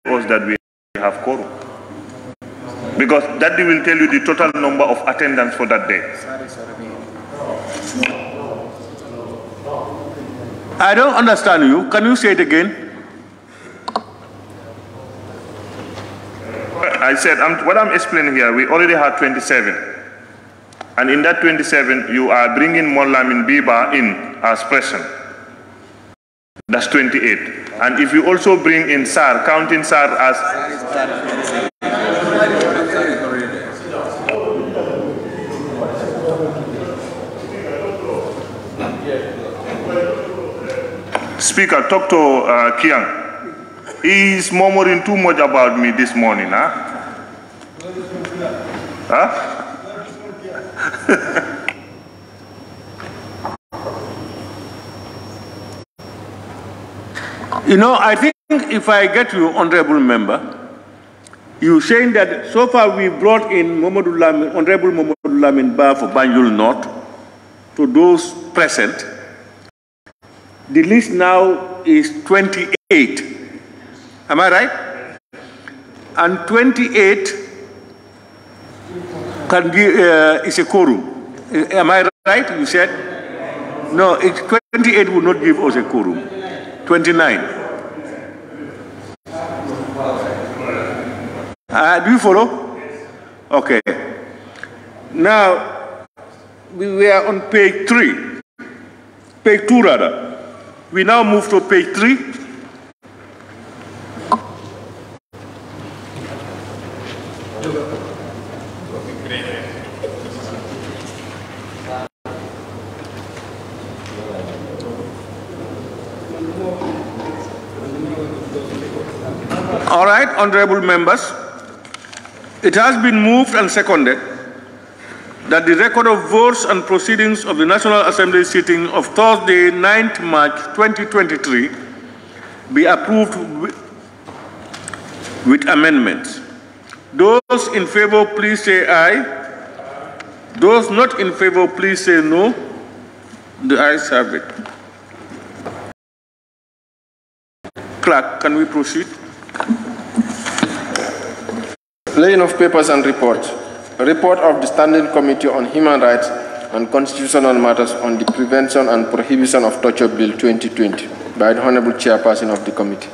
us that we have quorum. Because that will tell you the total number of attendance for that day. I don't understand you. Can you say it again? I said, what I'm explaining here, we already had 27. And in that 27, you are bringing 𝒂𝒊𝒏 in as present. That's 28. And if you also bring in SAR, counting SAR as... Speaker, talk to Kiang. He is murmuring too much about me this morning, huh? Huh? You know, I think if I get you, honorable member, you saying that so far we brought in Honorable Mamadou Lamin Ba for Banjul North to those present. The list now is 28. Am I right? And 28 can give is a quorum. Am I right? You said no. 28 will not give us a quorum. 29. Do you follow? Okay. Now we were on page 3, page 2 rather. We now move to page 3. All right, honorable members, it has been moved and seconded that the record of votes and proceedings of the National Assembly sitting of Thursday, 9th March 2023 be approved with amendments. Those in favor, please say aye. Those not in favor, please say no. The ayes have it. Clerk, can we proceed? Laying of papers and reports. A report of the Standing Committee on Human Rights and Constitutional Matters on the Prevention and Prohibition of Torture Bill 2020 by the Honorable Chairperson of the Committee.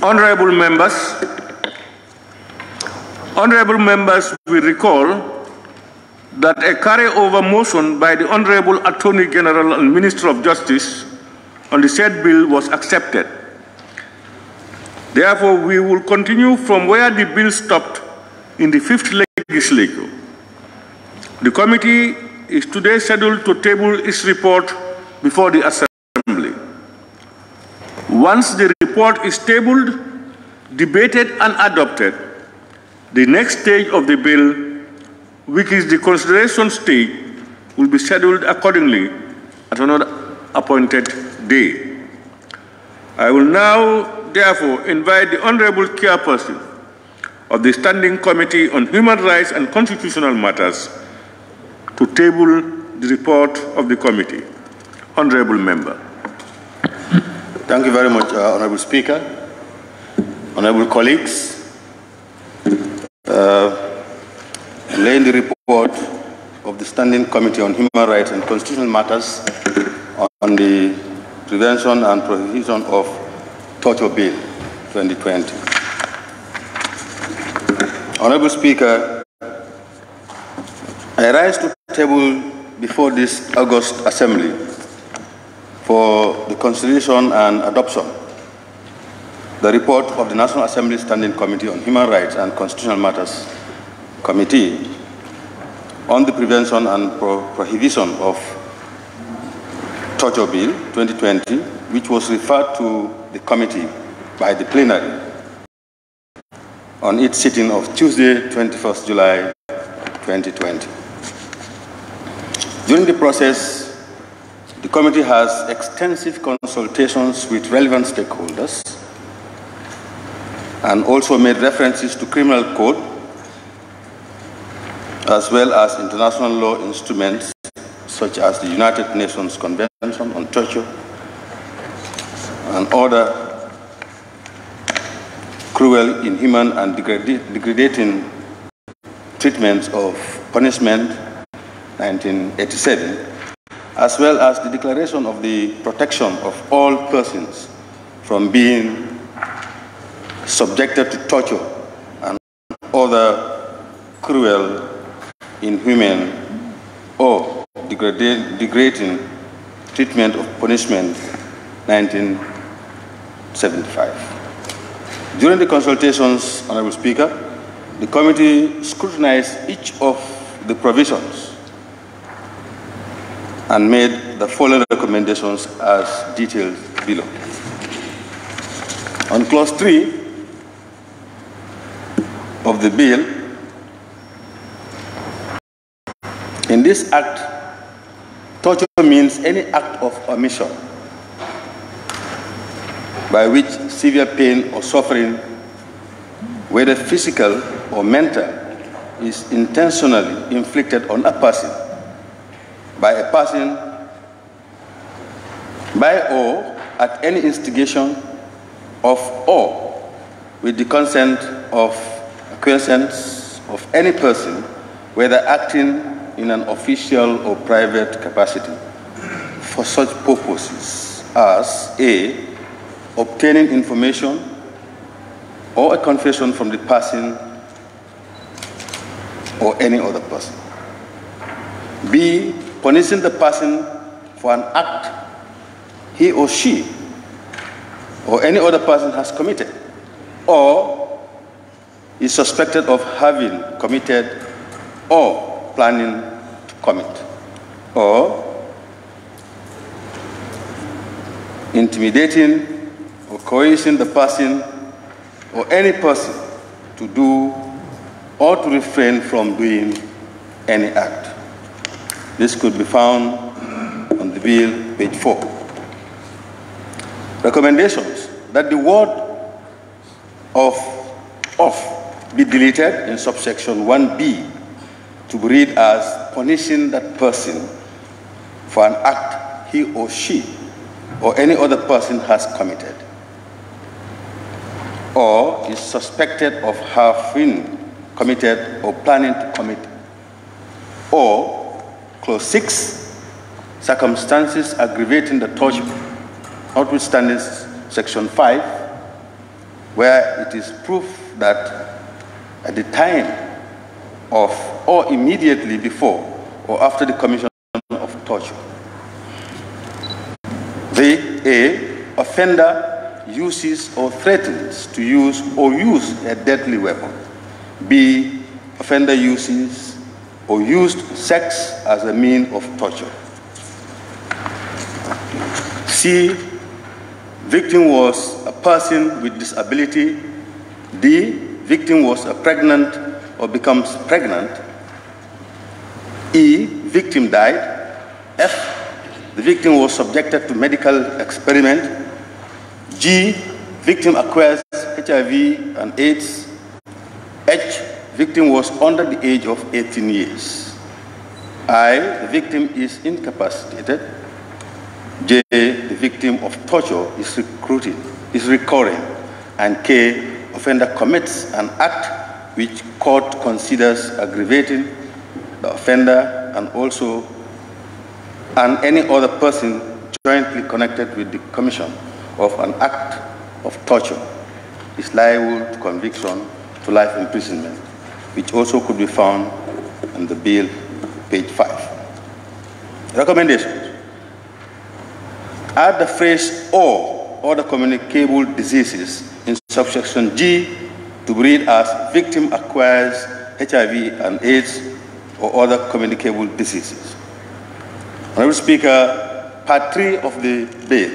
Honorable members, we recall that a carryover motion by the Honorable Attorney General and Minister of Justice on the said bill was accepted. Therefore, we will continue from where the bill stopped in the 5th legislature. The committee is today scheduled to table its report before the Assembly. Once the report is tabled, debated and adopted, the next stage of the bill, which is the consideration stage, will be scheduled accordingly at another appointed day. I will now therefore invite the Honorable Chairperson of the Standing Committee on Human Rights and Constitutional Matters to table the report of the committee. Honorable Member. Thank you very much, Honorable Speaker. Honorable colleagues, laying the report of the Standing Committee on Human Rights and Constitutional Matters on the Prevention and Prohibition of Torture Bill 2020. Honorable Speaker, I rise to table before this August Assembly for the consideration and adoption the report of the National Assembly Standing Committee on Human Rights and Constitutional Matters Committee on the Prevention and Prohibition of Torture Bill 2020, which was referred to the committee by the plenary on its sitting of Tuesday, 21st July 2020. During the process, the committee has extensive consultations with relevant stakeholders and also made references to criminal code as well as international law instruments such as the United Nations Convention on Torture and other cruel, inhuman, and degrading treatments of punishment, 1987, as well as the Declaration of the Protection of All Persons from being subjected to torture and other cruel, inhuman, or degrading treatment of punishment, 1975. During the consultations, Honorable Speaker, the committee scrutinized each of the provisions and made the following recommendations as detailed below. On Clause 3 of the bill, in this act, torture means any act of omission by which severe pain or suffering, whether physical or mental, is intentionally inflicted on a person by or at any instigation of or with the consent of acquiescence of any person, whether acting in an official or private capacity, for such purposes as A, obtaining information or a confession from the person or any other person. B, punishing the person for an act he or she or any other person has committed or is suspected of having committed or planning to commit, or intimidating or coercing the person or any person to do or to refrain from doing any act. This could be found on the bill, page 4. Recommendations that the word of be deleted in subsection 1B to be read as punishing that person for an act he or she or any other person has committed or is suspected of having committed or planning to commit, or Clause 6, circumstances aggravating the torture, notwithstanding Section 5, where it is proof that at the time of or immediately before or after the commission of torture, the A, offender uses or threatens to use or use a deadly weapon. B, offender uses or used sex as a means of torture. C, victim was a person with disability. D, victim was a pregnant or becomes pregnant. E, victim died. F, the victim was subjected to medical experiment. G, victim acquires HIV and AIDS. H, victim was under the age of 18 years. I, the victim is incapacitated. J, the victim of torture is recurring. And K, offender commits an act which court considers aggravating the offender and any other person jointly connected with the commission of an act of torture is liable to conviction to life imprisonment, which also could be found on the bill, page 5. Recommendations. Add the phrase or other communicable diseases in subsection G to be read as victim acquires HIV and AIDS or other communicable diseases. Honorable Speaker, Part 3 of the bill,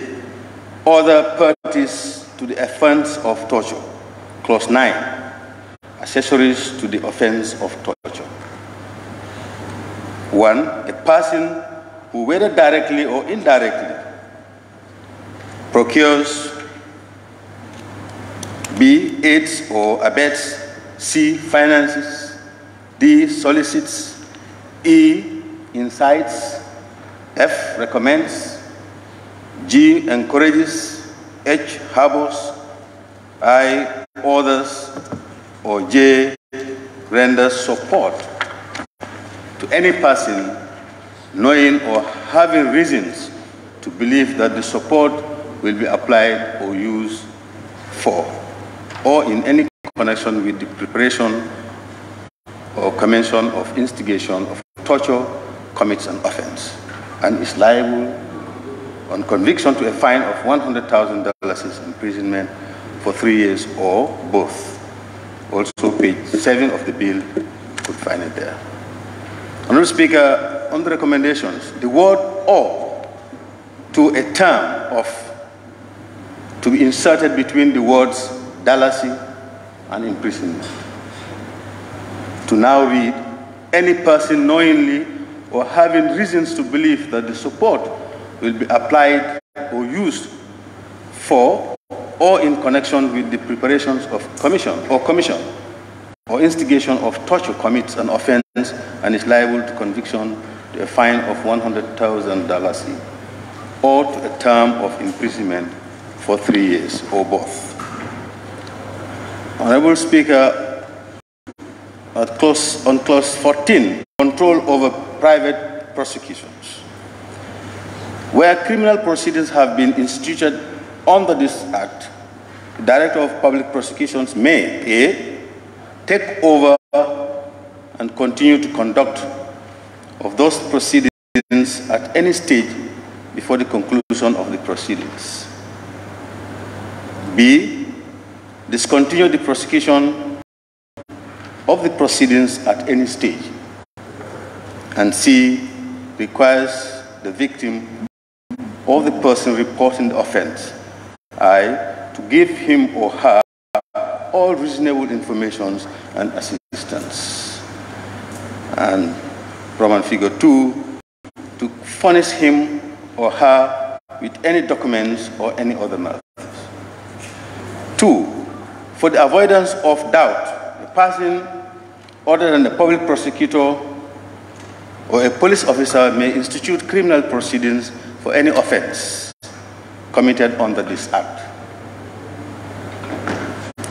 other parties to the offense of torture. Clause 9, accessories to the offense of torture. 1, a person who, whether directly or indirectly, procures, B, aids or abets, C, finances, D, solicits, E, incites, F, recommends, G, encourages, H, harbors, I, others, or J renders support to any person knowing or having reasons to believe that the support will be applied or used for, or in any connection with the preparation or commencement of instigation of torture, commits an offense, and is liable on conviction to a fine of $100,000 imprisonment for 3 years or both. Also, page 7 of the bill, you could find it there. Honourable Speaker, on the recommendations, the word "or" to a term to be inserted between the words "dalasi" and imprisonment. To now read, any person knowingly or having reasons to believe that the support will be applied or used for or in connection with the preparations of commission or instigation of torture commits an offense and is liable to conviction to a fine of $100,000 or to a term of imprisonment for 3 years or both. Honourable Speaker, on clause 14, control over private prosecutions. Where criminal proceedings have been instituted under this Act, the Director of Public Prosecutions may A, take over and continue to conduct of those proceedings at any stage before the conclusion of the proceedings. B, discontinue the prosecution of the proceedings at any stage. And C, requires the victim or the person reporting the offense, I, to give him or her all reasonable information and assistance. And Roman figure 2, to furnish him or her with any documents or any other matters. 2, for the avoidance of doubt, the person other than the public prosecutor or a police officer may institute criminal proceedings for any offense committed under this Act.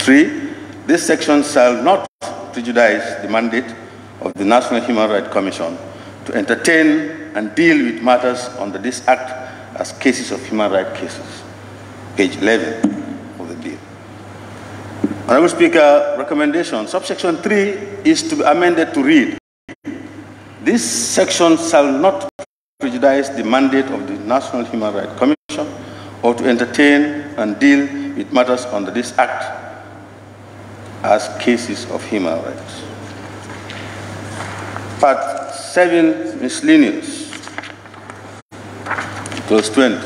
3, this section shall not prejudice the mandate of the National Human Rights Commission to entertain and deal with matters under this Act as cases of human rights cases. Page 11 of the bill. Honourable Speaker, recommendation. Subsection 3 is to be amended to read, this section shall not prejudice the mandate of the National Human Rights Commission or to entertain and deal with matters under this Act as cases of human rights. Part 7, miscellaneous. Clause 20.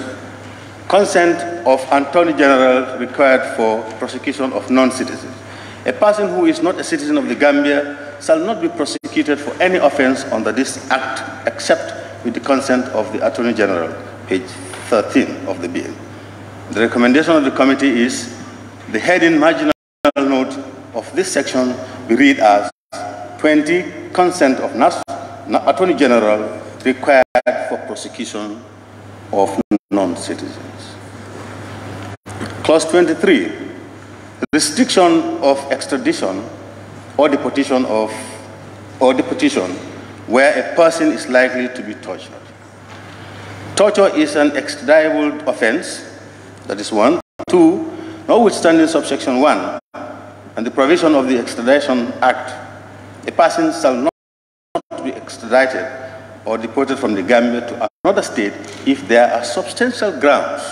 Consent of Attorney General required for prosecution of non-citizens. A person who is not a citizen of the Gambia shall not be prosecuted for any offense under this Act except with the consent of the Attorney General, page 13 of the bill. The recommendation of the committee is the heading marginal note of this section be read as 20, consent of Attorney General required for prosecution of non-citizens. Clause 23, restriction of extradition or deportation where a person is likely to be tortured. Torture is an extraditable offense, that is 1. 2, notwithstanding subsection 1 and the provision of the Extradition Act, a person shall not be extradited or deported from the Gambia to another state if there are substantial grounds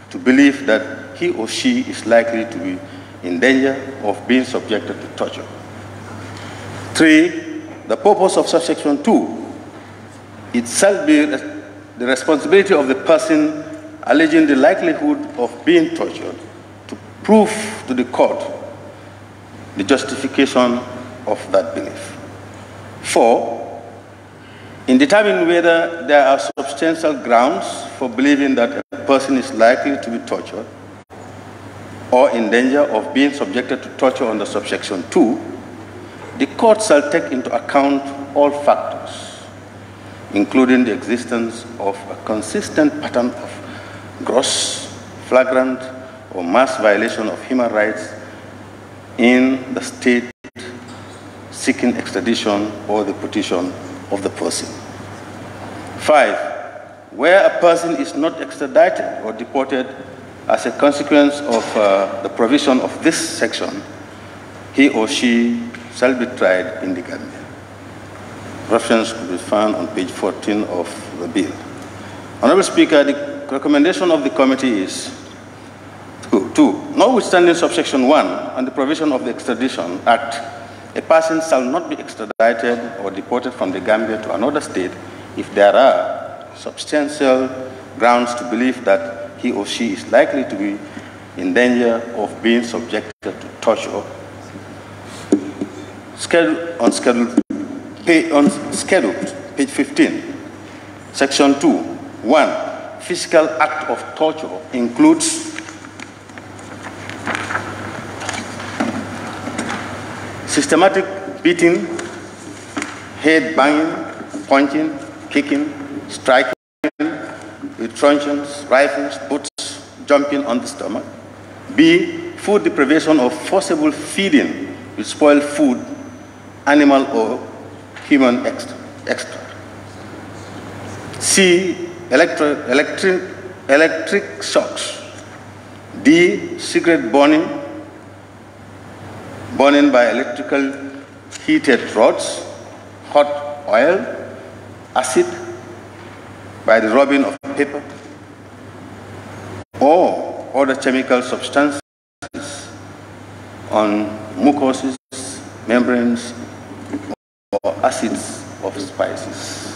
to believe that he or she is likely to be in danger of being subjected to torture. 3, the purpose of subsection 2, it shall be the responsibility of the person alleging the likelihood of being tortured to prove to the court the justification of that belief. 4, in determining whether there are substantial grounds for believing that a person is likely to be tortured or in danger of being subjected to torture under subsection 2, the court shall take into account all factors, including the existence of a consistent pattern of gross, flagrant, or mass violation of human rights in the state seeking extradition or the deportation of the person. 5, where a person is not extradited or deported as a consequence of the provision of this section, he or she shall be tried in the Gambia. Reference could be found on page 14 of the bill. Honorable Speaker, the recommendation of the committee is 2. Notwithstanding subsection 1 and the provision of the Extradition Act, a person shall not be extradited or deported from the Gambia to another state if there are substantial grounds to believe that he or she is likely to be in danger of being subjected to torture. Scheduled, page 15, section 2. 1. Physical act of torture includes systematic beating, head banging, punching, kicking, striking with truncheons, rifles, boots, jumping on the stomach. B. Food deprivation or forcible feeding with spoiled food, animal or human extra. C. Electric shocks. D. Cigarette burning by electrical heated rods, hot oil, acid, by the rubbing of paper, or other chemical substances on mucoses, membranes, or acids of spices.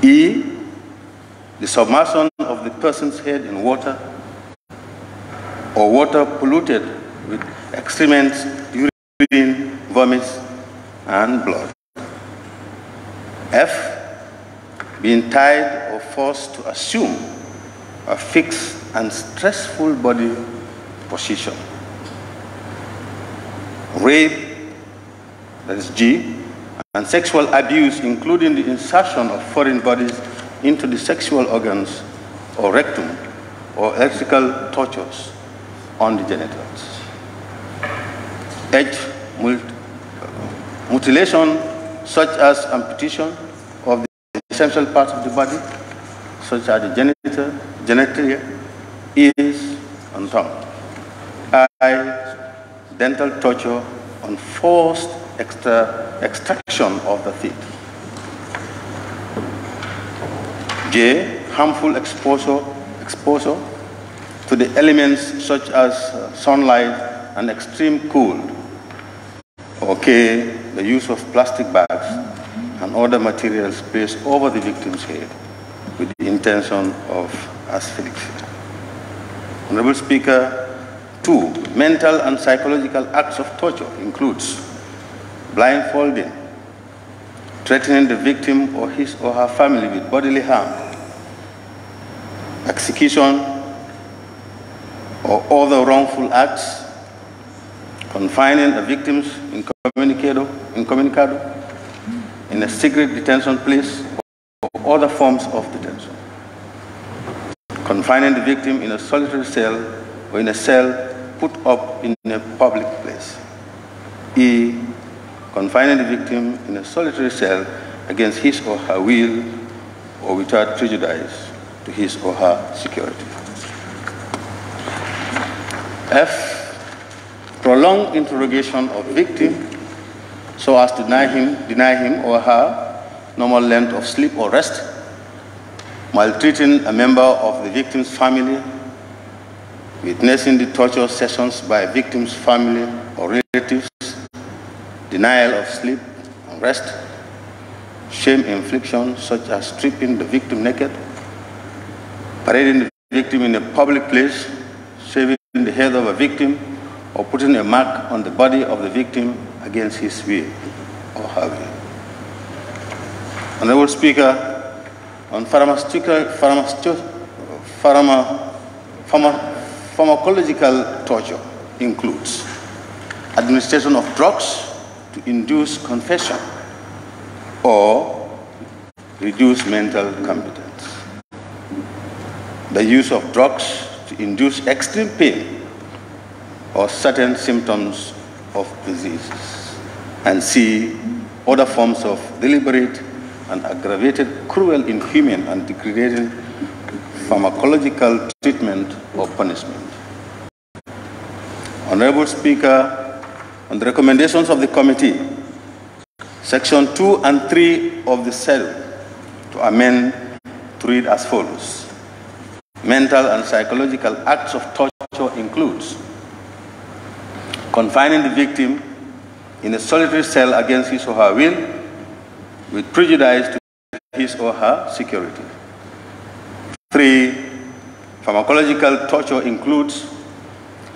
E. The submersion of the person's head in water or water polluted with excrements, urine, vomits, and blood. F. Being tied or forced to assume a fixed and stressful body position. Rape, that is G, and sexual abuse, including the insertion of foreign bodies into the sexual organs or rectum, or electrical tortures on the genitals. H. Mutilation such as amputation of the essential parts of the body, such as the genitalia, ears, and tongue. I. Dental torture on forced extraction of the teeth. J. Harmful exposure to the elements such as sunlight and extreme cold. Or K. The use of plastic bags and other materials placed over the victim's head with the intention of asphyxia. Honorable Speaker, 2. Mental and psychological acts of torture includes blindfolding, threatening the victim or his or her family with bodily harm, execution or other wrongful acts, confining the victims incommunicado in a secret detention place or other forms of detention, confining the victim in a solitary cell or in a cell put up in a public place. E. Confining the victim in a solitary cell against his or her will or without prejudice to his or her security. F. Prolonged interrogation of victim so as to deny him or her normal length of sleep or rest, maltreating a member of the victim's family, witnessing the torture sessions by victim's family or relatives, denial of sleep and rest, shame infliction such as stripping the victim naked, parading the victim in a public place, shaving the head of a victim, or putting a mark on the body of the victim against his will or her will. Honorable Speaker, on pharmacological torture includes administration of drugs to induce confession or reduce mental competence. the use of drugs to induce extreme pain or certain symptoms of diseases, and C, other forms of deliberate and aggravated, cruel, inhuman, and degrading pharmacological treatment or punishment. Honorable Speaker, on the recommendations of the committee, Section 2 and 3 of the schedule to amend to read as follows. Mental and psychological acts of torture includes confining the victim in a solitary cell against his or her will with prejudice to his or her security. 3. Pharmacological torture includes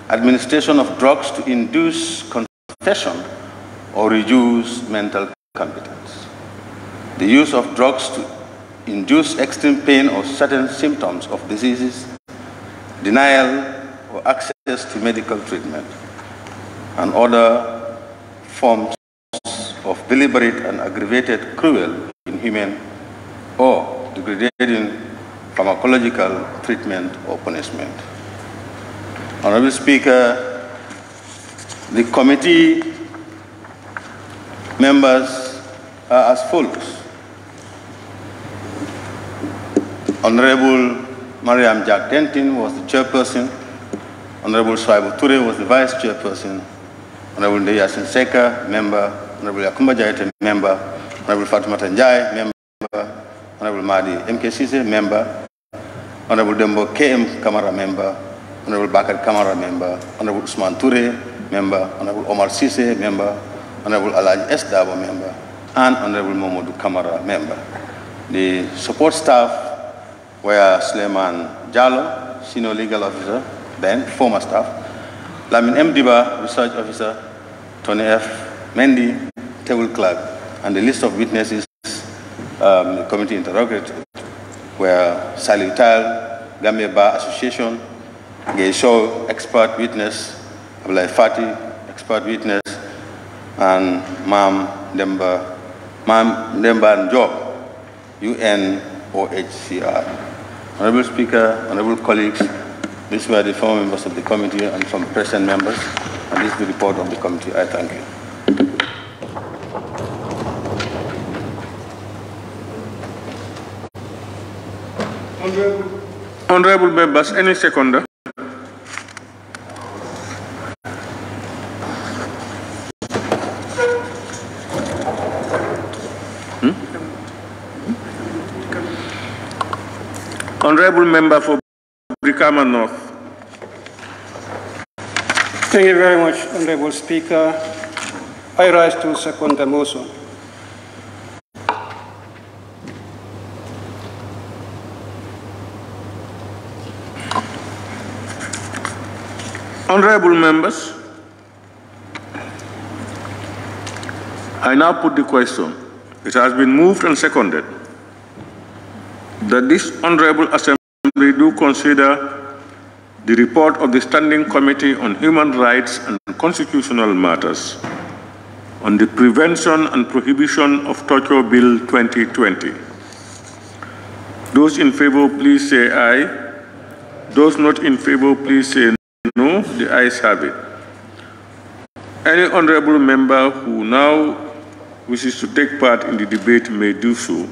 administration of drugs to induce confession or reduce mental competence. The use of drugs to induce extreme pain or certain symptoms of diseases, denial or access to medical treatment, and other forms of deliberate and aggravated, cruel, inhuman, or degrading pharmacological treatment or punishment. Honorable Speaker, the committee members are as follows. Honorable Mariam Jack Denton was the chairperson. Honorable 𝒒𝒊𝒏 was the vice chairperson. Honorable Ndeyasin Seka, member. Honorable Yakumba Jaite, member. Honorable Fatoumata Njai, member. Honorable Mahdi 𝒂𝒄𝒄𝒆𝒍, member. Honorable Dembo KM Kamara, member. Honorable Bakar Kamara, member. Honorable Usman Toure, member. Honorable Omar Sise, member. Honorable Alaji S. Dabo, member. And Honorable Momodu Kamara, member. The support staff were Suleiman Jallo, Senior Legal Officer, then former staff, Lamin M. Diba, Research Officer, Tony F. Mendy, Table Clerk, and the list of witnesses the committee interrogated were Salih Tal, Gambia Bar Association, Geisho, expert witness, Abdullah Fati, expert witness, and Mam Demba Njob, UNOHCR. Honorable Speaker, honorable colleagues, these were the former members of the committee and some present members, and this is the report of the committee. I thank you. Honorable members, any seconder? Honorable member for Brikama North. Thank you very much, Honorable Speaker. I rise to second the motion. Honorable members, I now put the question. It has been moved and seconded that this Honorable Assembly do consider the report of the Standing Committee on Human Rights and Constitutional Matters on the Prevention and Prohibition of Torture Bill 2020. Those in favor, please say aye. Those not in favor, please say no. The ayes have it. Any honorable member who now wishes to take part in the debate may do so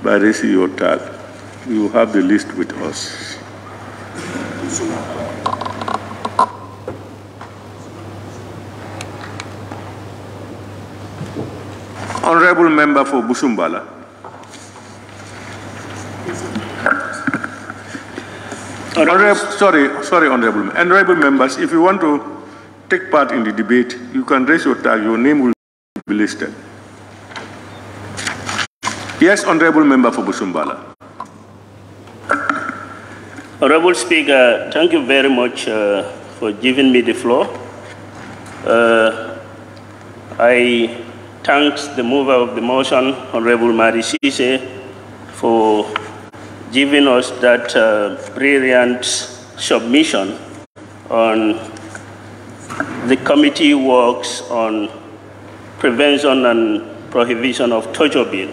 by raising your tag. We will have the list with us. Honorable member for Busumbala. Honorable members, if you want to take part in the debate, you can raise your tag. Your name will be listed. Yes, honorable member for Busumbala. Honorable Speaker, thank you very much for giving me the floor. I thank the mover of the motion, Honorable Mahdi Sise, for giving us that brilliant submission on the committee works on prevention and prohibition of torture bill.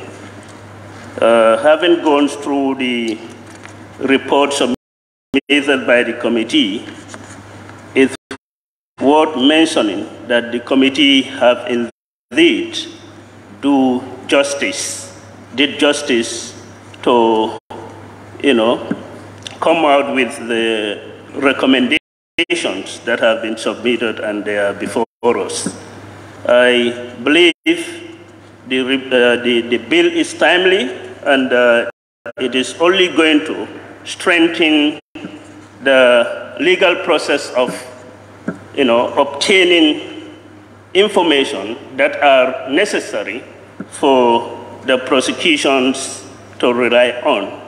Having gone through the report submitted submitted by the committee, it's worth mentioning that the committee have indeed did justice to, come out with the recommendations that have been submitted and they are before us. I believe the bill is timely and it is only going to strengthen the legal process of obtaining information that are necessary for the prosecutions to rely on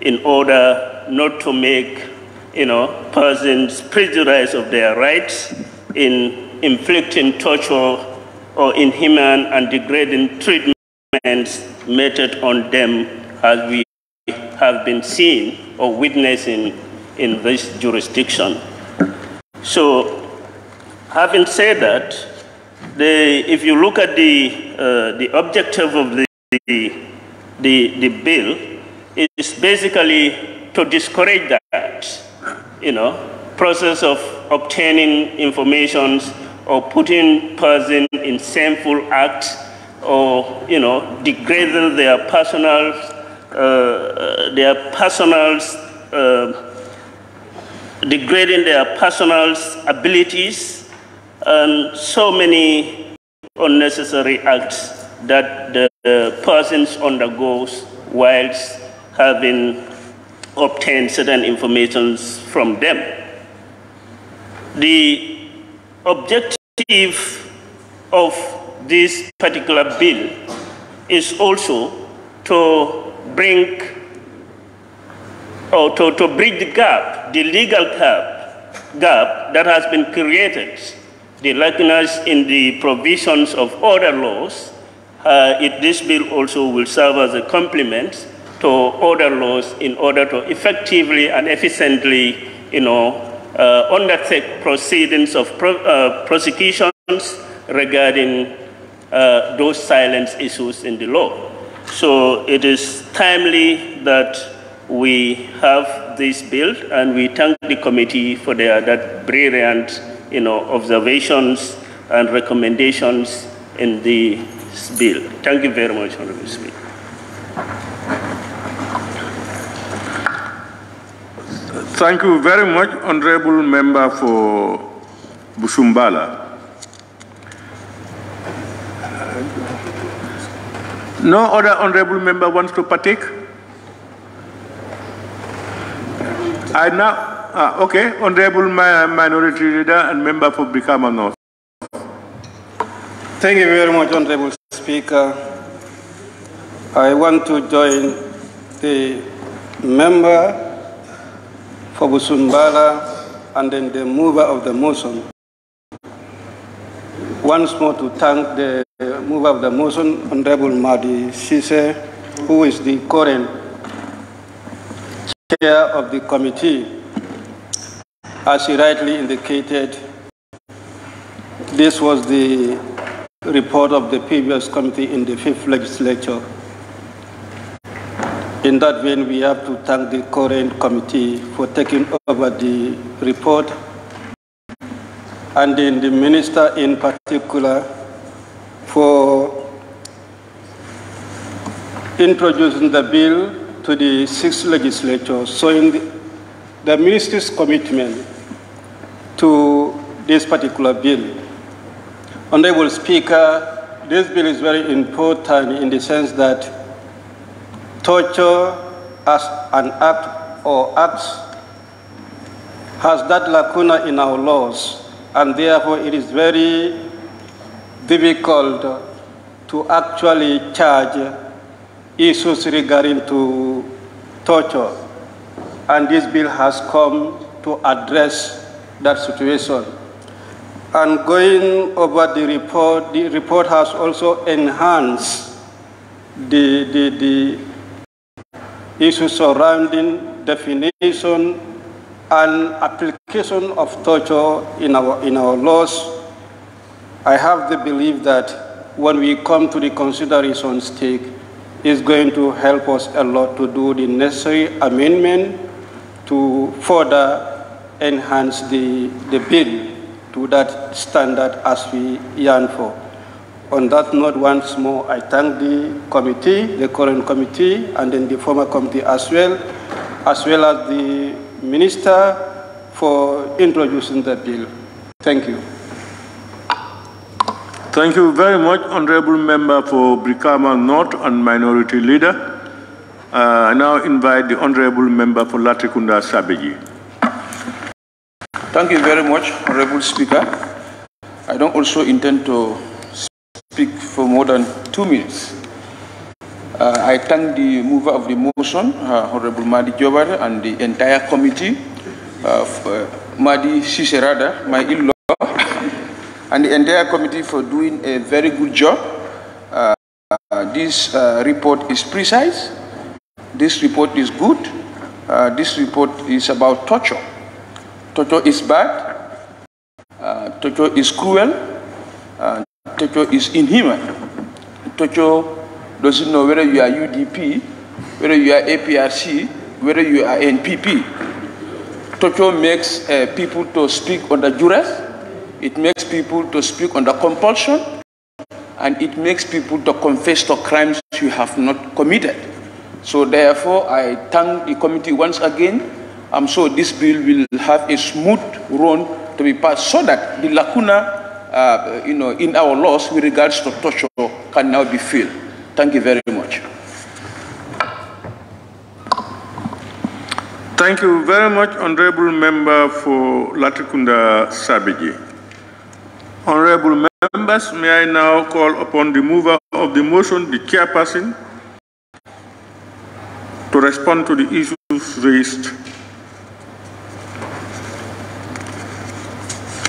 in order not to make persons prejudice of their rights in inflicting torture or inhuman and degrading treatments meted on them as we have been seeing or witnessing in this jurisdiction. So, having said that, if you look at the objective of the bill, it's basically to discourage that, process of obtaining information or putting persons in shameful acts or, degrading their degrading their personal abilities and so many unnecessary acts that the persons undergoes whilst having obtained certain information from them. The objective of this particular bill is also to bring or to bridge the gap, the legal gap that has been created, the lacunas in the provisions of other laws. This bill also will serve as a complement to other laws in order to effectively and efficiently, undertake proceedings of prosecutions regarding those silence issues in the law. So it is timely that we have this bill, and we thank the committee for that brilliant, observations and recommendations in the bill. Thank you very much, Honorable Speaker. Thank you very much, Honorable Member for Busumbala. No other Honorable Member wants to partake? I now, okay, Honorable Minority Leader and Member for Brikama North. Thank you very much, Honorable Speaker. I want to join the member for Busumbala and then the mover of the motion. Once more to thank the mover of the motion, Honorable Mahdi Cisse, who is the current chair of the committee. As he rightly indicated, this was the report of the previous committee in the 5th legislature. In that vein, we have to thank the current committee for taking over the report, and then the minister in particular for introducing the bill to the 6th legislature, showing the minister's commitment to this particular bill. Honorable Speaker, this bill is very important in the sense that torture as an act or acts has that lacuna in our laws, and therefore it is very difficult to actually charge issues regarding to torture. And this bill has come to address that situation. And going over the report has also enhanced the issues surrounding definition and application of torture in our laws. I have the belief that when we come to the consideration stage, it's going to help us a lot to do the necessary amendment to further enhance the bill to that standard as we yearn for. On that note, once more, I thank the committee, the current committee, and then the former committee as well as the minister for introducing the bill. Thank you. Thank you very much, Honorable Member for Brikama North and Minority Leader. I now invite the Honorable Member for Latrikunda Sabiji. Thank you very much, Honorable Speaker. I don't also intend to speak for more than 2 minutes. I thank the mover of the motion, Honorable Madi Jobar, and the entire committee, Madi Siserada, my in-law, and the entire committee for doing a very good job. This report is precise. This report is good. This report is about torture. Torture is bad. Torture is cruel. Torture is inhuman. Torture doesn't know whether you are UDP, whether you are APRC, whether you are NPP. Torture makes people to speak under duress. It makes people to speak under compulsion. And it makes people to confess to crimes you have not committed. So therefore, I thank the committee once again. I'm sure this bill will have a smooth run to be passed so that the lacuna in our laws with regards to torture can now be filled. Thank you very much. Thank you very much, Honorable Member for Latrikunda Sabiji. Honorable members, may I now call upon the mover of the motion, the chairperson, to respond to the issues raised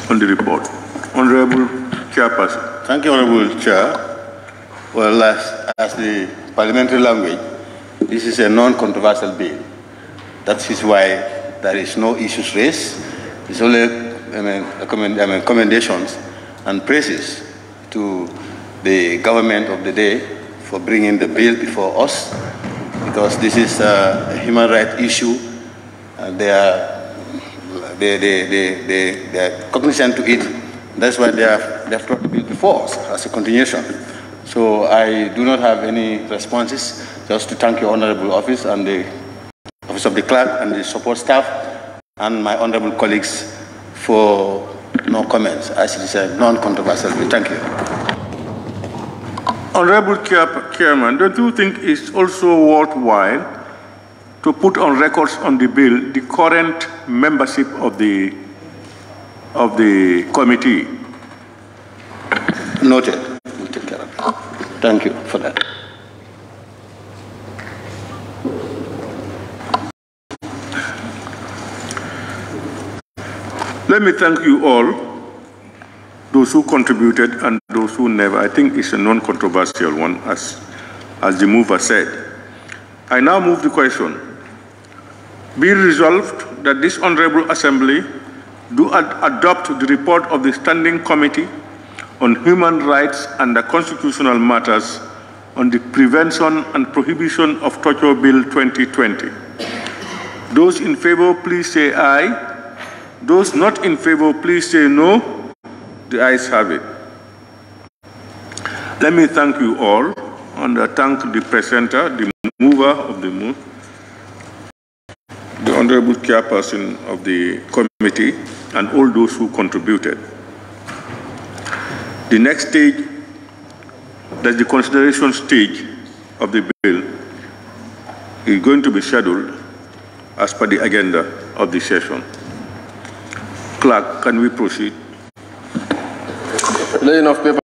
on the report. Honorable Chairperson. Thank you, Honorable Chair. Well, as the parliamentary language, this is a non-controversial bill. That is why there is no issues raised. It's only commendations and praises to the government of the day for bringing the bill before us, because this is a human rights issue. They are cognizant to it. That's why they have brought the bill before us as a continuation. So I do not have any responses, just to thank your honorable office and the office of the clerk and the support staff and my honorable colleagues for no comments, as it is a non-controversial bill. Thank you. Honorable Chairman, don't you think it's also worthwhile to put on records on the bill the current membership of the committee? Noted. We'll take care of it. Thank you for that. Let me thank you all, those who contributed and those who never. I think it's a non-controversial one, as the mover said. I now move the question. Be resolved that this Honorable Assembly do adopt the report of the Standing Committee on Human Rights and the Constitutional Matters on the Prevention and Prohibition of Torture Bill 2020. Those in favor, please say aye. Those not in favor, please say no. The ayes have it. Let me thank you all and thank the presenter, the mover of the motion, the Honorable Chairperson of the committee, and all those who contributed. The next stage, that's the consideration stage of the bill, is going to be scheduled as per the agenda of the session. Clerk, can we proceed? Laying of papers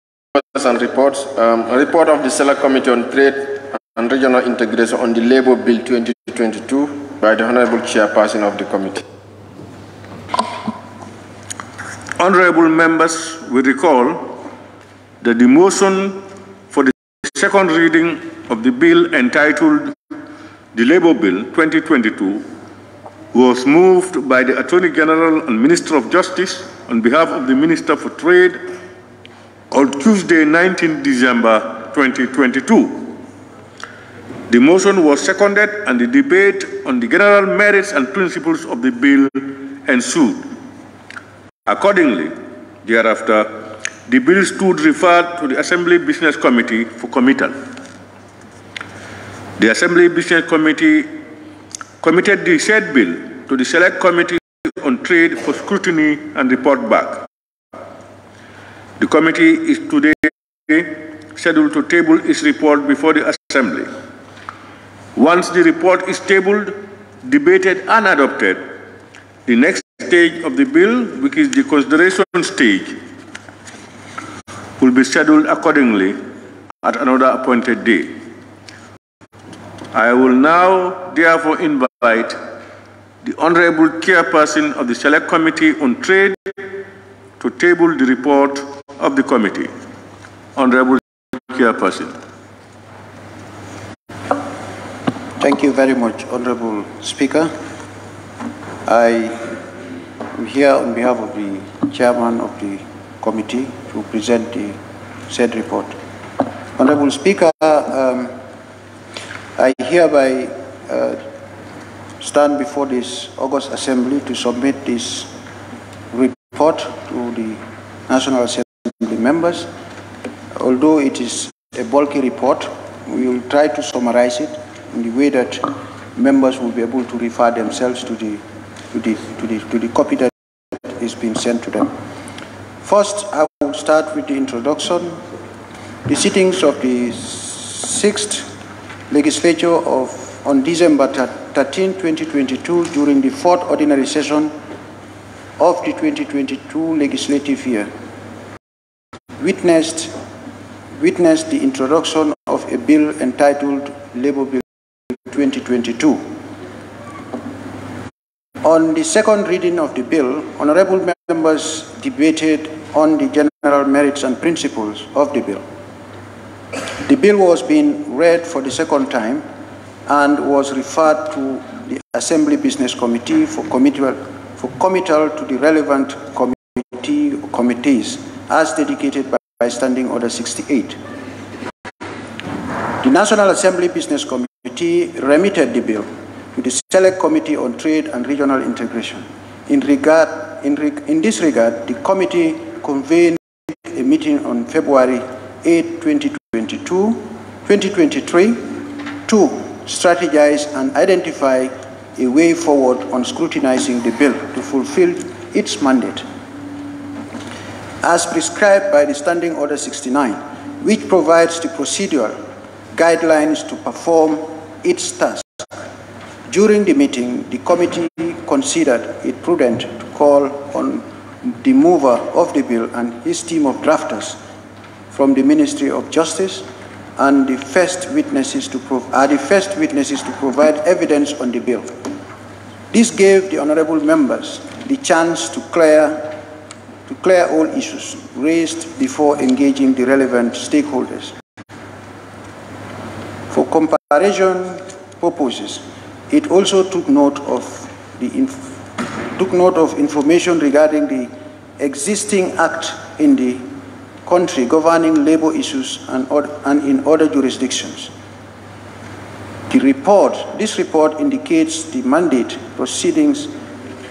and reports. A report of the Select Committee on Trade and Regional Integration on the Labour Bill 2022 by the Honorable Chairperson of the Committee. Honorable members, we recall that the motion for the second reading of the bill entitled the Labour Bill 2022 was moved by the Attorney General and Minister of Justice on behalf of the Minister for Trade on Tuesday, 19 December 2022. The motion was seconded and the debate on the general merits and principles of the bill ensued. Accordingly, thereafter, the bill stood referred to the Assembly Business Committee for committal. The Assembly Business Committee committed the said bill to the Select Committee on Trade for scrutiny and report back. The committee is today scheduled to table its report before the Assembly. Once the report is tabled, debated and adopted, the next stage of the bill, which is the consideration stage, will be scheduled accordingly at another appointed day. I will now therefore invite the Honorable Chairperson of the Select Committee on Trade to table the report of the committee. Honorable Chairperson. Thank you very much, Honorable Speaker. I am here on behalf of the Chairman of the committee to present the said report. Honorable Speaker, I hereby stand before this August Assembly to submit this report to the National Assembly members. Although it is a bulky report, we will try to summarize it in the way that members will be able to refer themselves to the copy that is being sent to them. First, I will start with the introduction. The sittings of the 6th Legislature on December 13, 2022, during the 4th ordinary session of the 2022 legislative year, witnessed the introduction of a bill entitled Labour Bill 2022. On the second reading of the bill, honorable members debated on the general merits and principles of the bill. The bill was being read for the second time and was referred to the Assembly Business Committee for committal to the relevant committees as dedicated by Standing Order 68. The National Assembly Business Committee remitted the bill to the Select Committee on Trade and Regional Integration. In this regard, the committee convened a meeting on February 8, 2023 to strategize and identify a way forward on scrutinizing the bill to fulfill its mandate, as prescribed by the Standing Order 69, which provides the procedural guidelines to perform its task. During the meeting, the committee considered it prudent to call on the mover of the bill and his team of drafters from the Ministry of Justice and the first witnesses to provide evidence on the bill. This gave the honorable members the chance to clear all issues raised before engaging the relevant stakeholders. For comparison purposes, it also took note of information regarding the existing act in the country governing labor issues and in other jurisdictions. This report indicates the mandate proceedings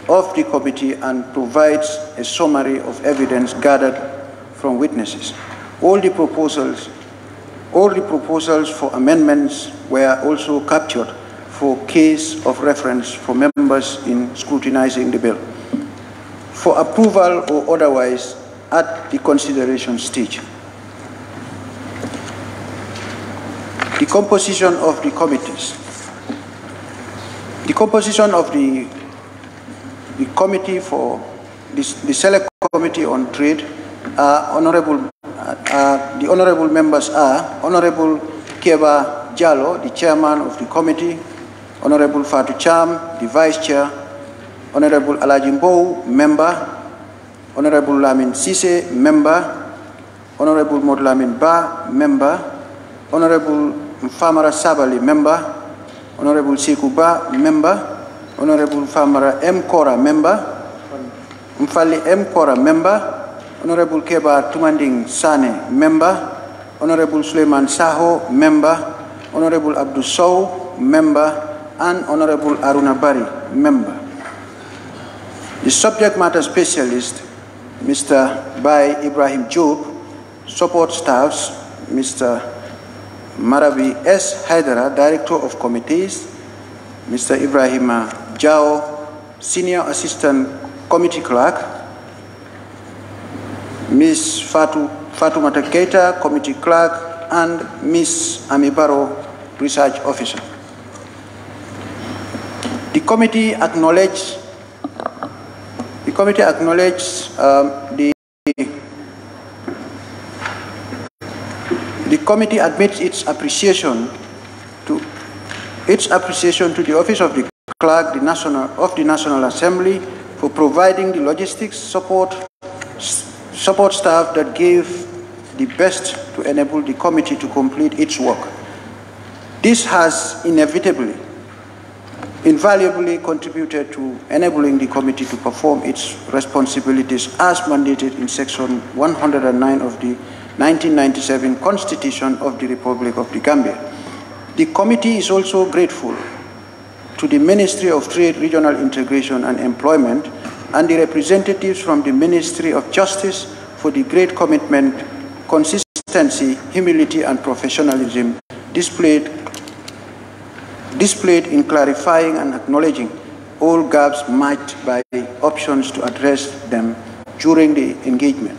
of the committee and provides a summary of evidence gathered from witnesses. All the proposals for amendments were also captured for case of reference for members in scrutinizing the bill, for approval or otherwise at the consideration stage. The composition of the committees. The composition of the committee for the Select Committee on Trade the honorable members are Honorable 𝒂𝒄𝒄𝒏 Jallo, the chairman of the committee, Honorable Fatou Cham, the vice chair, Honorable Alhaji Mbow, member, Honorable Lamin Cissé, member, Honorable Modlamin Ba, member, Honorable Famara Sabali, member, Honorable Sekou Ba, member, Honorable Famara M. Kora, member, Mfali M. Kora, member, Honorable Keba Tumanding Sane, member, Honorable Suleiman Saho, member, Honorable Abdul Sow, member, and Honorable Aruna Bari, member. The subject matter specialist, Mr. Bai Ibrahim Job, support staffs, Mr. Marabi S. Haidara, Director of Committees, Mr. Ibrahim Jao, Senior Assistant Committee Clerk, Ms. Fatoumata Keita, Committee Clerk, and Ms. Amibaro, Research Officer. The committee acknowledged the committee admits its appreciation to the Office of the Clerk of the National Assembly for providing the logistics support staff that gave the best to enable the committee to complete its work. This has invaluably contributed to enabling the committee to perform its responsibilities as mandated in Section 109 of the 1997 Constitution of the Republic of the Gambia. The committee is also grateful to the Ministry of Trade, Regional Integration and Employment and the representatives from the Ministry of Justice for the great commitment, consistency, humility, and professionalism displayed in clarifying and acknowledging all gaps marked by options to address them during the engagement.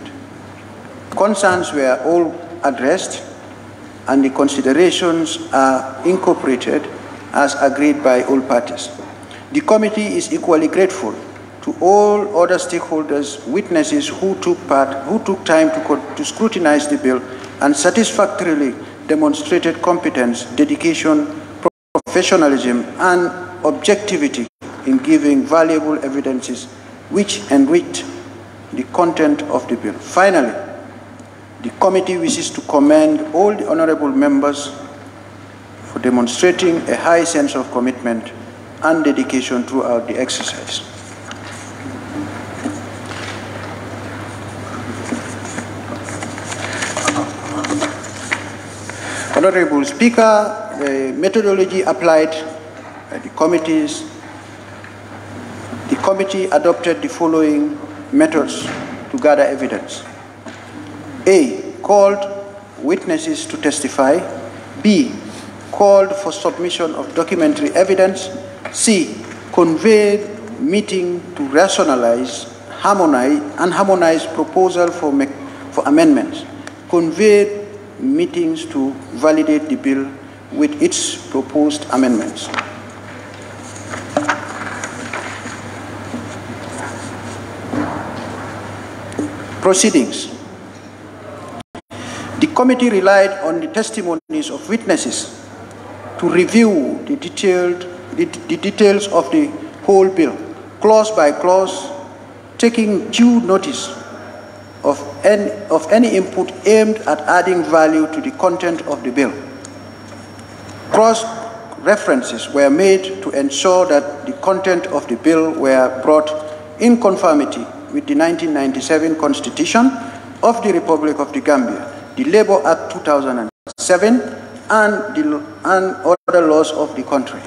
Concerns were all addressed and the considerations are incorporated as agreed by all parties. The committee is equally grateful to all other stakeholders, witnesses who took time to scrutinize the bill and satisfactorily demonstrated competence, dedication, professionalism, and objectivity in giving valuable evidences which enriched the content of the bill. Finally, the committee wishes to commend all the honorable members for demonstrating a high sense of commitment and dedication throughout the exercise. Honorable Speaker, the methodology applied by the committee adopted the following methods to gather evidence. A, called witnesses to testify. B, called for submission of documentary evidence. C, convened meeting to rationalize, harmonize proposal for amendments. Convened meetings to validate the bill with its proposed amendments. Proceedings. The committee relied on the testimonies of witnesses to review the details of the whole bill, clause by clause, taking due notice of any input aimed at adding value to the content of the bill. Cross-references were made to ensure that the content of the bill were brought in conformity with the 1997 Constitution of the Republic of the Gambia, the Labour Act 2007, and other laws of the country.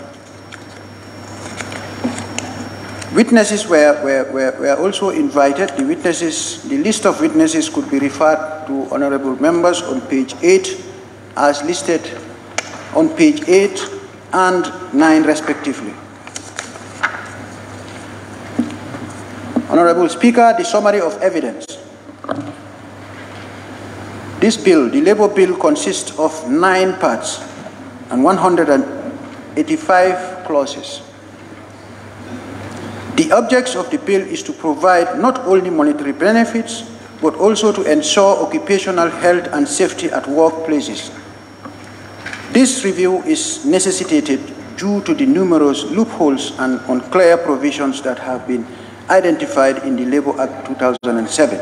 Witnesses were also invited. The list of witnesses could be referred to honorable members on page 8 as listed on page 8 and 9 respectively. Honorable Speaker, the summary of evidence. This bill, the Labour Bill, consists of 9 parts and 185 clauses. The objects of the bill is to provide not only monetary benefits, but also to ensure occupational health and safety at workplaces. This review is necessitated due to the numerous loopholes and unclear provisions that have been identified in the Labour Act 2007.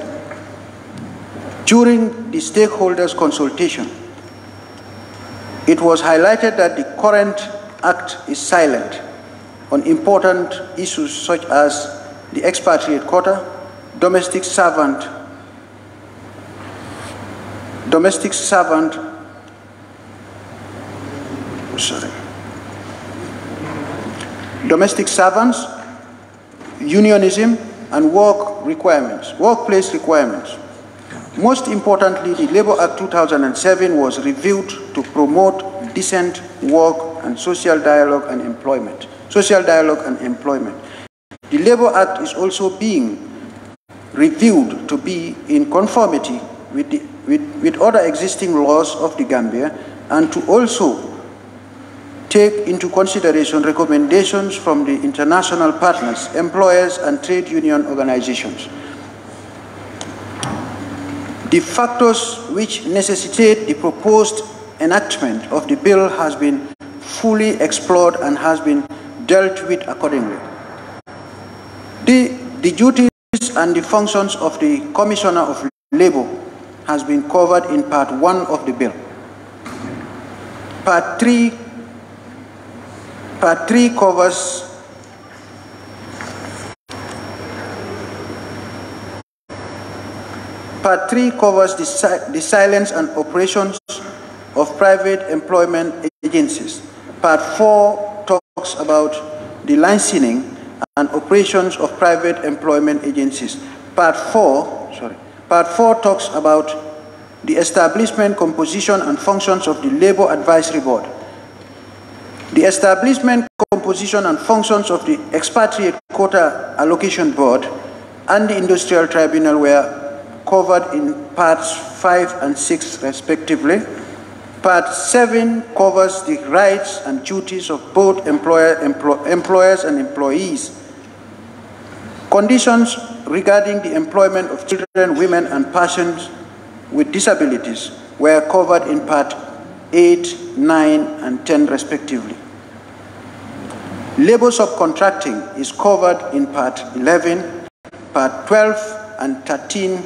During the stakeholders' consultation, it was highlighted that the current Act is silent on important issues such as the expatriate quota, domestic servant domestic servants, unionism, and workplace requirements. Most importantly, the Labour Act 2007 was reviewed to promote decent work and social dialogue and employment. The Labour Act is also being reviewed to be in conformity with other existing laws of the Gambia and to also take into consideration recommendations from the international partners, employers, and trade union organizations. The factors which necessitate the proposed enactment of the bill has been fully explored and has been dealt with accordingly. The duties and the functions of the Commissioner of Labour has been covered in Part 1 of the bill. Part 3 covers the silence and operations of private employment agencies. Part 4 talks about the licensing and operations of private employment agencies. Part 4 talks about the establishment, composition, and functions of the Labour Advisory Board. The establishment, composition, and functions of the Expatriate Quota Allocation Board and the Industrial Tribunal were covered in Parts 5 and 6 respectively. Part 7 covers the rights and duties of both employers and employees. Conditions regarding the employment of children, women, and persons with disabilities were covered in Part 8, 9, and 10 respectively. Labour subcontracting is covered in Part 11, Part 12 and 13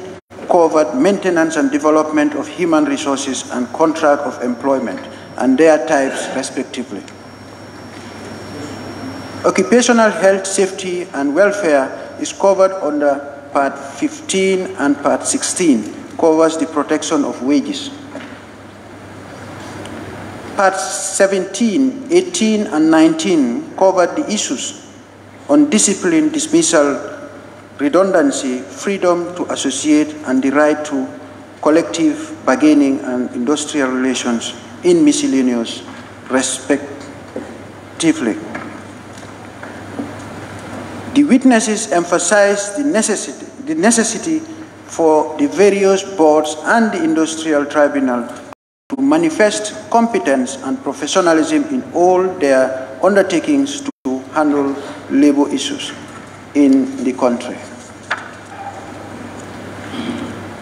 covered maintenance and development of human resources and contract of employment and their types respectively. Occupational health, safety, and welfare is covered under Part 15, and Part 16 covers the protection of wages. Parts 17, 18, and 19 covered the issues on discipline, dismissal, redundancy, freedom to associate, and the right to collective bargaining and industrial relations in miscellaneous, respectively. The witnesses emphasized the necessity for the various boards and the industrial tribunal to manifest competence and professionalism in all their undertakings to handle labor issues in the country.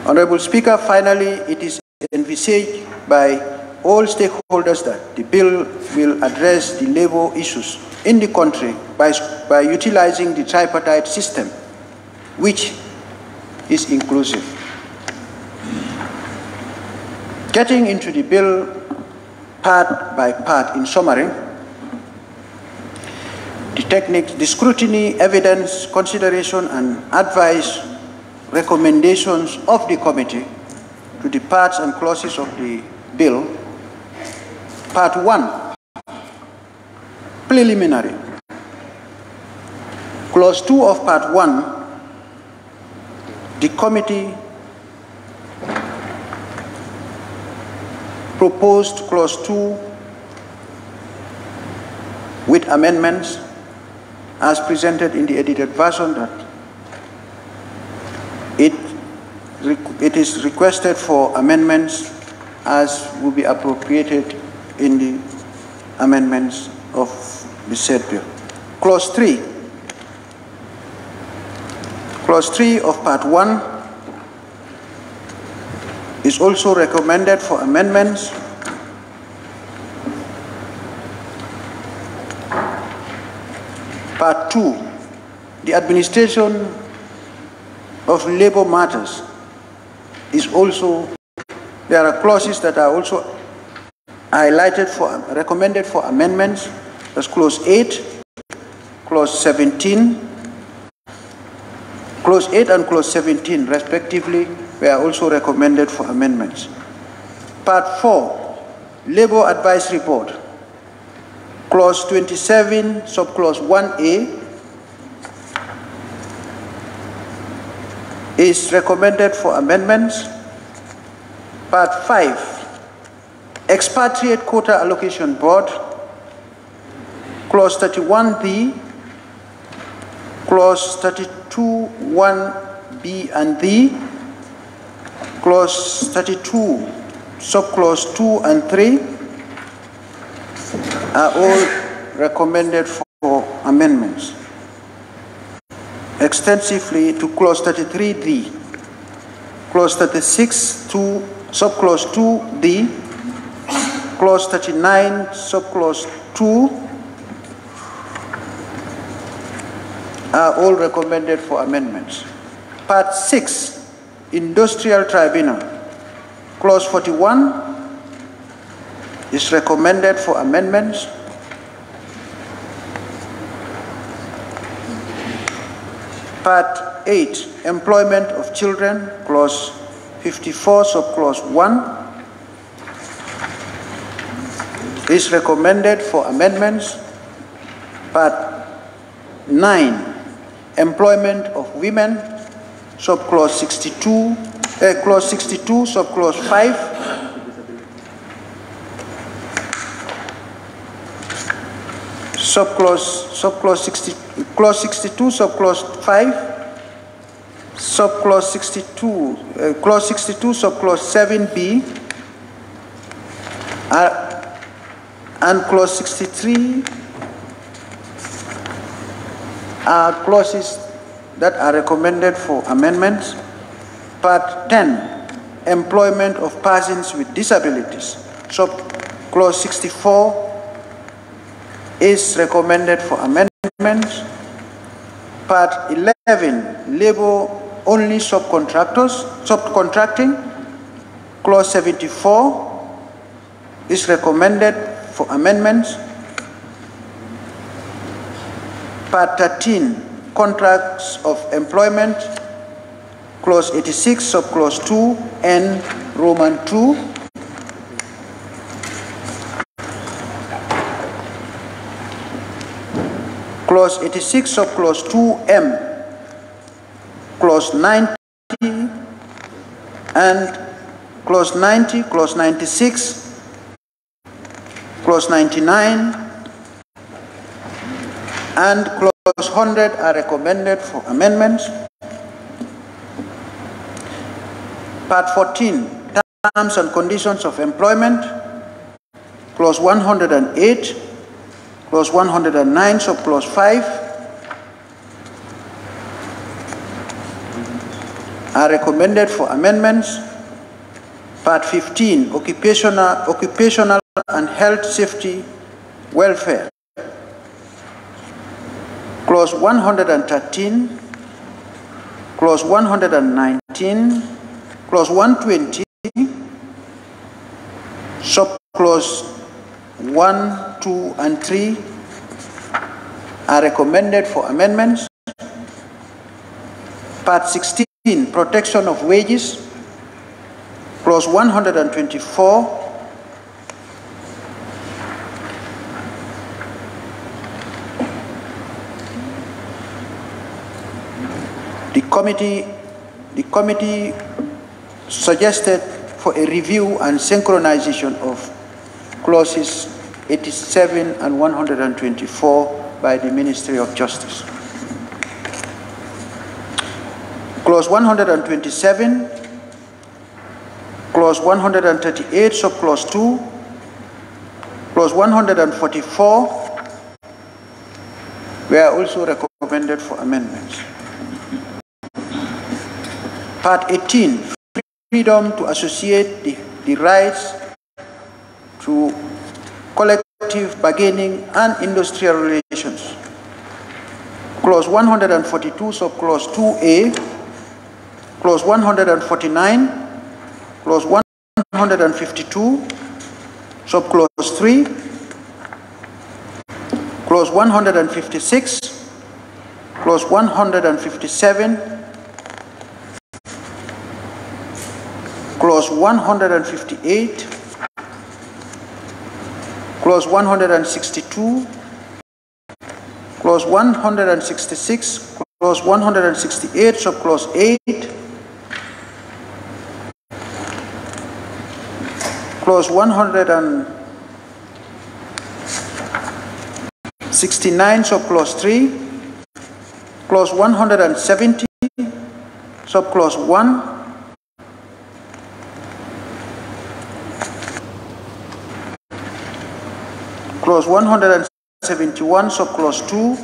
Honorable Speaker, finally, it is envisaged by all stakeholders that the bill will address the labor issues in the country by utilizing the tripartite system, which is inclusive. Getting into the bill part by part, in summary, the techniques, the scrutiny, evidence, consideration, and advice recommendations of the committee to the parts and clauses of the bill. Part 1, preliminary. Clause 2 of Part 1, the committee proposed Clause 2 with amendments as presented in the edited version that it is requested for amendments as will be appropriated in the amendments of the said bill. Clause 3 of Part 1 is also recommended for amendments. Part 2, the administration of labor matters is also, there are clauses that are also highlighted for, recommended for amendments. That's Clause 8, Clause 17. Clause 8 and Clause 17, respectively, were also recommended for amendments. Part 4, Labor Advisory Board. Clause 27, subclause 1A is recommended for amendments. Part 5, Expatriate Quota Allocation Board, Clause 31B, Clause 32, 1B and D, Clause 32, subclause 2 and 3 are all recommended for amendments. Extensively to Clause 33D, Clause 36 to subclause 2D, Clause 39, subclause 2 are all recommended for amendments. Part 6, Industrial Tribunal, Clause 41 is recommended for amendments. Part 8, Employment of Children, Clause 54, subclause 1 is recommended for amendments. Part 9, Employment of Women, subclause 62, clause 62, subclause 5 clause 62, subclause 5, subclause 62, clause 62, subclause 7B, and clause 63 are clauses that are recommended for amendments. Part 10, Employment of Persons with Disabilities, subclause 64 is recommended for amendments. Part 11, Labor-Only Subcontracting, Clause 74 is recommended for amendments. Part 13, Contracts of Employment, Clause 86, subclause 2 and Roman 2. Clause 86, subclause 2M, Clause 90 and Clause 90, Clause 96, Clause 99 and Clause 100 are recommended for amendments. Part 14, Terms and Conditions of Employment, Clause 108, Clause 109, subclause 5 are recommended for amendments. Part 15, Occupational and Health Safety Welfare, Clause 113, Clause 119, Clause 120, subclause 1, 2, and 3 are recommended for amendments. Part 16, Protection of Wages, Clause 124, the committee suggested for a review and synchronization of clauses 87 and 124 by the Ministry of Justice. Clause 127, Clause 138, subclause 2, Clause 144 were also recommended for amendments. Part 18, Freedom to associate the rights to collective bargaining and industrial relations. Clause 142, subclause 2A, Clause 149, Clause 152, subclause 3, Clause 156, Clause 157, Clause 158, Clause 162, Clause 166, Clause 168, subclause 8, Clause 169, subclause 3, Clause 170, subclause 1, Clause 171, subclause 2,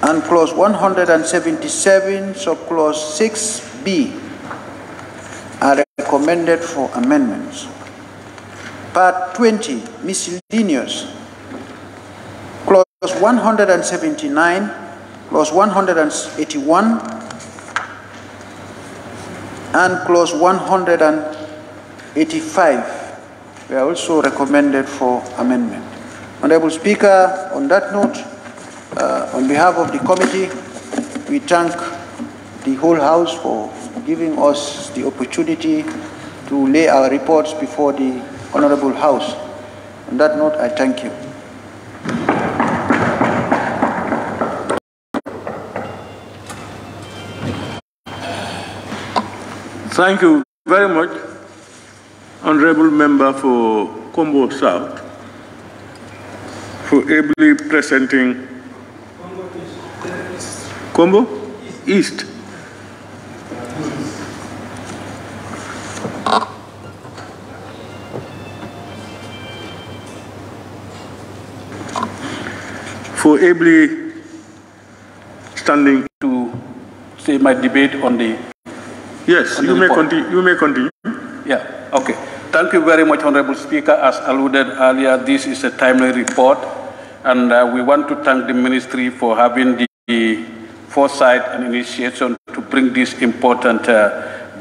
and Clause 177, subclause 6b are recommended for amendments. Part 20, miscellaneous. Clause 179, Clause 181, and Clause 185 were also recommended for amendment. Honorable Speaker, on that note, on behalf of the committee, we thank the whole House for giving us the opportunity to lay our reports before the Honorable House. On that note, I thank you. Thank you very much, Honorable Member for Kombo South, for ably presenting Kombo East. For ably standing to say my debate on the. Yes, you may continue. You may continue. Yeah. Okay. Thank you very much, Honorable Speaker. As alluded earlier, this is a timely report, and we want to thank the Ministry for having the foresight and initiation to bring this important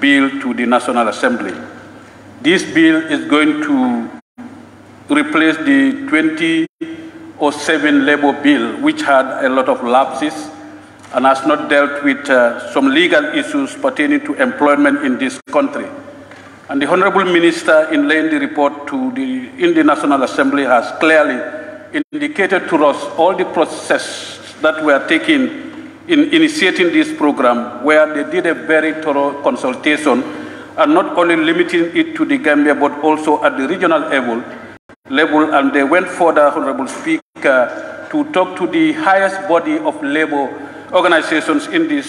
bill to the National Assembly. This bill is going to replace the 2007 Labour Bill, which had a lot of lapses and has not dealt with some legal issues pertaining to employment in this country. And the Honorable Minister, in laying the report in the National Assembly, has clearly indicated to us all the processes that were taken in initiating this program, where they did a very thorough consultation, and not only limiting it to the Gambia, but also at the regional level, and they went further, Honorable Speaker, to talk to the highest body of labor organizations in the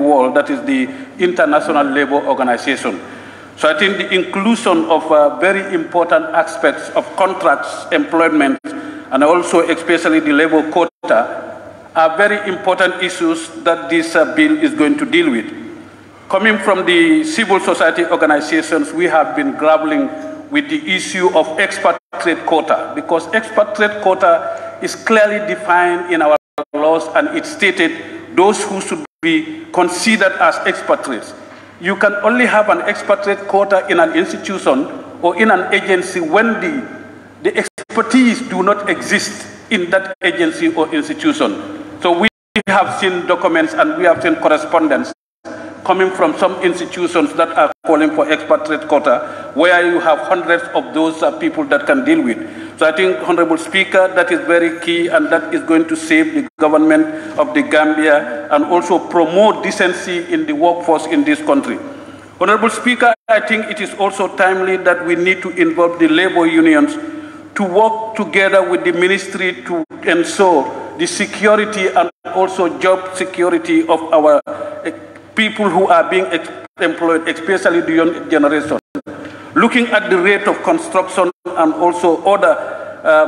world, that is the International Labour Organization. So I think the inclusion of very important aspects of contracts, employment, and also especially the labor quota are very important issues that this bill is going to deal with. Coming from the civil society organizations, we have been grappling with the issue of expatriate quota, because expatriate quota is clearly defined in our laws, and it stated those who should be considered as expatriates. You can only have an expatriate quota in an institution or in an agency when the expertise do not exist in that agency or institution. So we have seen documents and we have seen correspondence coming from some institutions that are calling for expatriate quota, where you have hundreds of those people that can deal with. So I think, Honorable Speaker, that is very key, and that is going to save the government of the Gambia and also promote decency in the workforce in this country. Honorable Speaker, I think it is also timely that we need to involve the labor unions to work together with the ministry to ensure the security and also job security of our people who are being employed, especially the young generation. Looking at the rate of construction and also other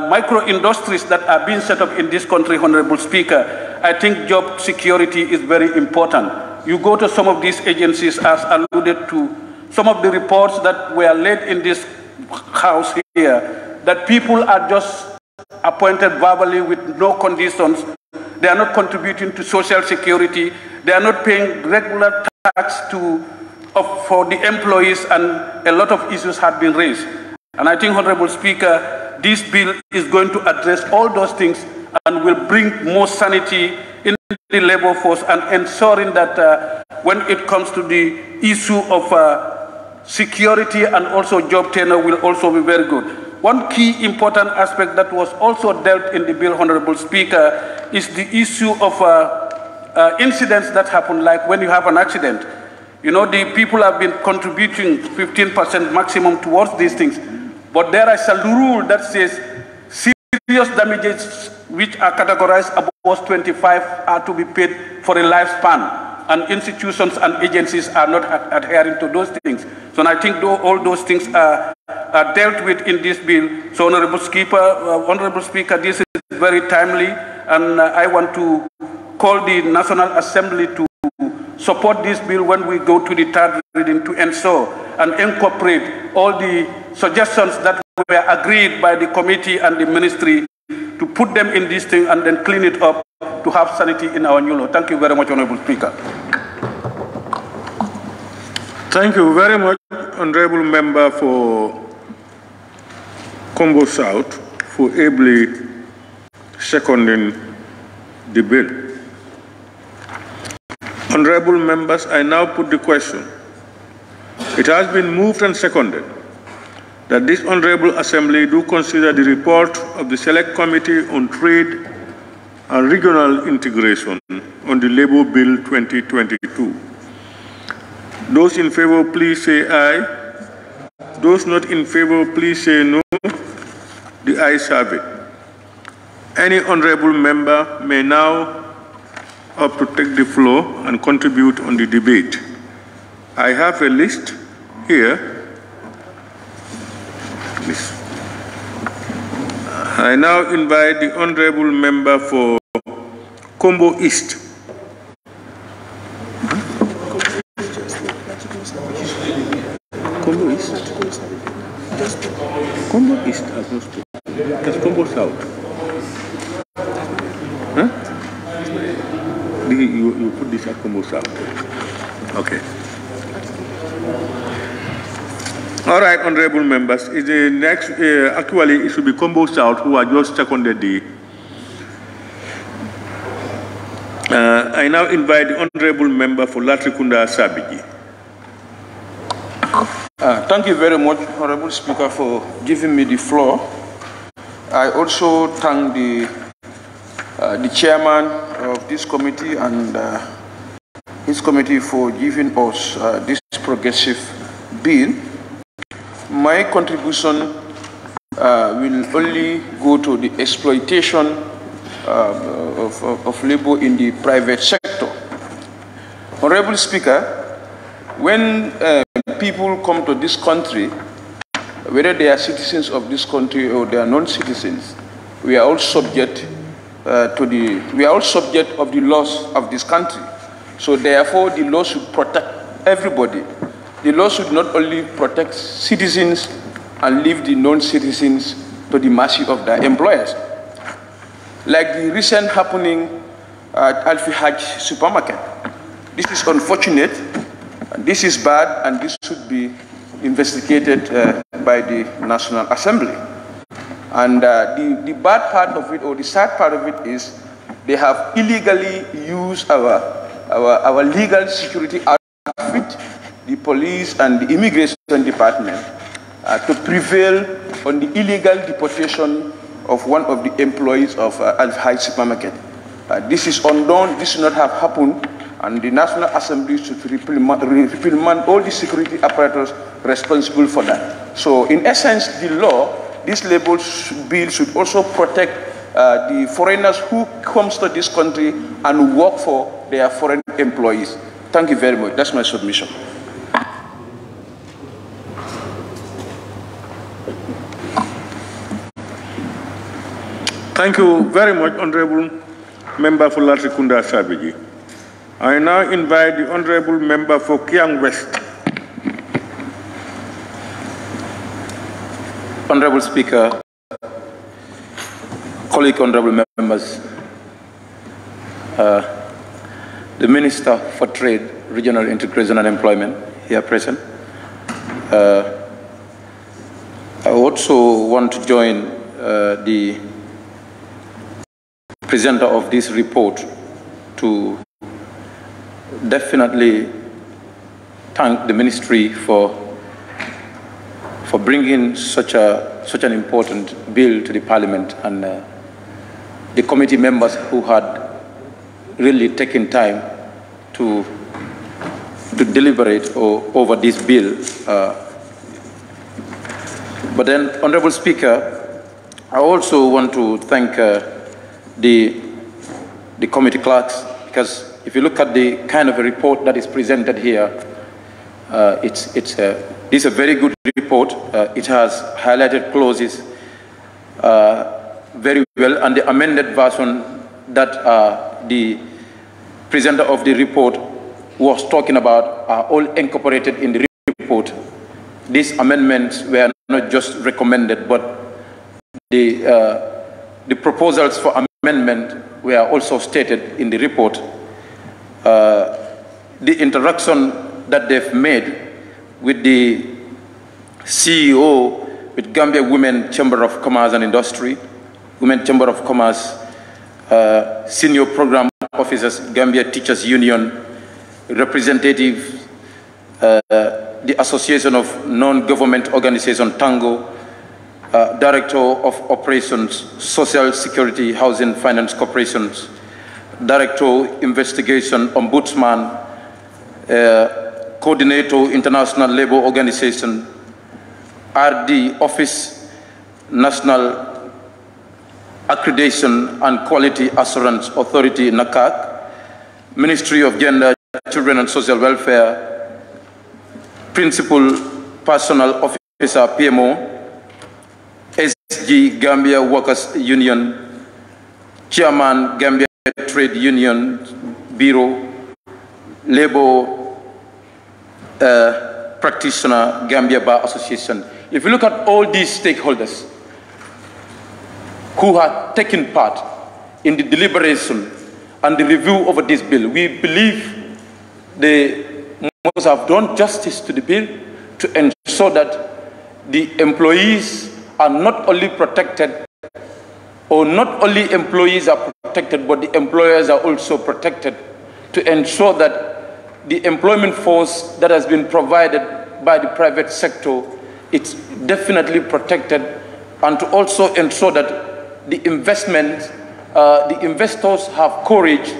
micro-industries that are being set up in this country, Honorable Speaker, I think job security is very important. You go to some of these agencies, as alluded to, some of the reports that were laid in this house here, that people are just appointed verbally with no conditions. They are not contributing to social security. They are not paying regular tax for the employees, and a lot of issues have been raised. And I think, Honorable Speaker, this bill is going to address all those things and will bring more sanity in the labor force, and ensuring that when it comes to the issue of security and also job tenure will also be very good. One key important aspect that was also dealt in the bill, Honorable Speaker, is the issue of incidents that happen, like when you have an accident. You know, the people have been contributing 15% maximum towards these things, but there is a rule that says serious damages which are categorized above 25 are to be paid for a lifespan, and institutions and agencies are not adhering to those things. So I think all those things are dealt with in this bill. So Honorable Speaker, this is very timely, and I want to call the National Assembly to support this bill when we go to the third reading, to ensure and incorporate all the suggestions that were agreed by the committee and the ministry, to put them in this thing and then clean it up to have sanity in our new law. Thank you very much, Honorable Speaker. Thank you very much, Honorable Member for Combo South, for ably seconding the bill. Honorable members, I now put the question. It has been moved and seconded that this Honorable Assembly do consider the report of the Select Committee on Trade and Regional Integration on the Labour Bill 2022. Those in favor, please say aye. Those not in favor, please say no. The ayes have it. Any honorable member may now opt to take the floor and contribute on the debate. I have a list here. I now invite the honorable member for Combo East. Combo East? Combo East has no spoken. That's Combo South. Huh? You put this at Combo South. Okay. All right, honorable members. Is the next, actually, it should be Combo South who are just seconded the. I now invite the honorable member for Latrikunda Sabiji. Thank you very much, Honorable Speaker, for giving me the floor. I also thank the chairman of this committee and his committee for giving us this progressive bill. My contribution will only go to the exploitation of labor in the private sector. Honorable Speaker, when people come to this country, whether they are citizens of this country or they are non-citizens, we are all subject of the laws of this country. So therefore, the law should protect everybody. The law should not only protect citizens and leave the non-citizens to the mercy of their employers. Like the recent happening at 𝒂𝒄𝒄𝒏 supermarket. This is unfortunate, this is bad, and this should be investigated by the National Assembly. And the bad part of it, or the sad part of it, is they have illegally used our legal security outfit, the police and the immigration department, to prevail on the illegal deportation of one of the employees of 𝒂𝒄𝒄𝒏 supermarket. This is undone, this should not have happened, and the National Assembly should reprimand all the security apparatus responsible for that. So in essence, the law, this labor bill should also protect the foreigners who comes to this country and work for their foreign employees. Thank you very much. That's my submission. Thank you very much, Honorable Member for Latrikunda Sabiji. I now invite the Honorable Member for Kiang West. Honorable Speaker, colleague honorable members, the Minister for Trade, Regional Integration and Employment here present. I also want to join the presenter of this report to definitely thank the ministry for for bringing such an important bill to the Parliament, and the committee members who had really taken time to deliberate over this bill. But then, Honorable Speaker, I also want to thank the committee clerks, because if you look at the kind of a report that is presented here, this is a very good report. It has highlighted clauses very well, and the amended version that the presenter of the report was talking about are all incorporated in the report. These amendments were not just recommended, but the proposals for amendment were also stated in the report. The interaction that they've made with the CEO, with Gambia Women Chamber of Commerce and Industry, Women Chamber of Commerce, Senior Program Officers, Gambia Teachers Union, representatives, the Association of Non-Government Organization, Tango, Director of Operations, Social Security, Housing Finance Corporations, Director, Investigation, Ombudsman, Coordinator, International Labour Organization, RD, Office, National Accreditation and Quality Assurance Authority, NACAC, Ministry of Gender, Children and Social Welfare, Principal Personal Officer, PMO, SG, Gambia Workers Union, Chairman, Gambia Trade Union Bureau, Labour Practitioner, Gambia Bar Association. If you look at all these stakeholders who have taken part in the deliberation and the review over this bill, we believe they must have done justice to the bill to ensure that the employees are not only protected, or not only employees are protected, but the employers are also protected, to ensure that the employment force that has been provided by the private sector, it's definitely protected, and to also ensure that the investors have courage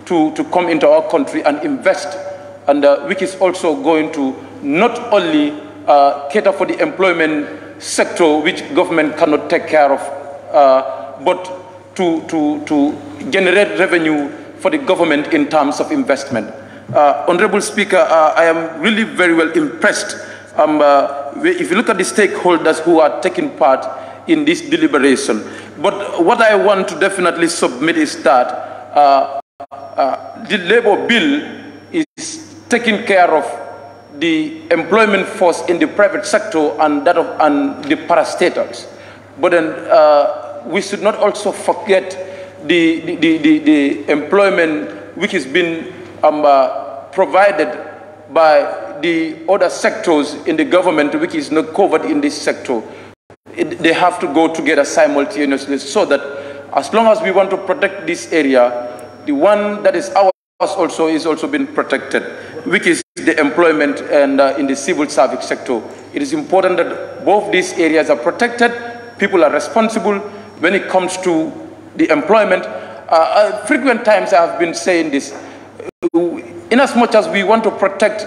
to come into our country and invest, and which is also going to not only cater for the employment sector, which government cannot take care of, but to generate revenue for the government in terms of investment. Honorable Speaker, I am really very well impressed. If you look at the stakeholders who are taking part in this deliberation, but what I want to definitely submit is that the Labour Bill is taking care of the employment force in the private sector and that of the parastatals. But then we should not also forget the employment which has been provided by the other sectors in the government which is not covered in this sector. They have to go together simultaneously, so that as long as we want to protect this area, the one that is ours also is also being protected, which is the employment and in the civil service sector. It is important that both these areas are protected. People are responsible when it comes to the employment. Frequent times I have been saying this. In as much as we want to protect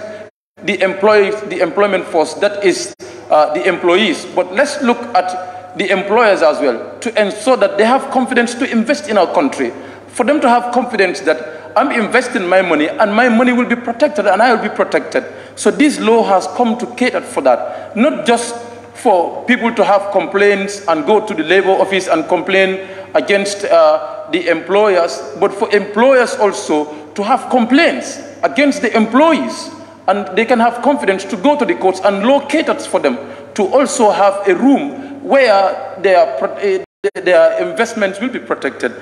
the employment force, that is the employees, but let's look at the employers as well, to ensure that they have confidence to invest in our country, for them to have confidence that I'm investing my money and my money will be protected and I will be protected. So this law has come to cater for that, not just for people to have complaints and go to the labor office and complain against the employers, but for employers also to have complaints against the employees, and they can have confidence to go to the courts, and law caters for them to also have a room where their investments will be protected.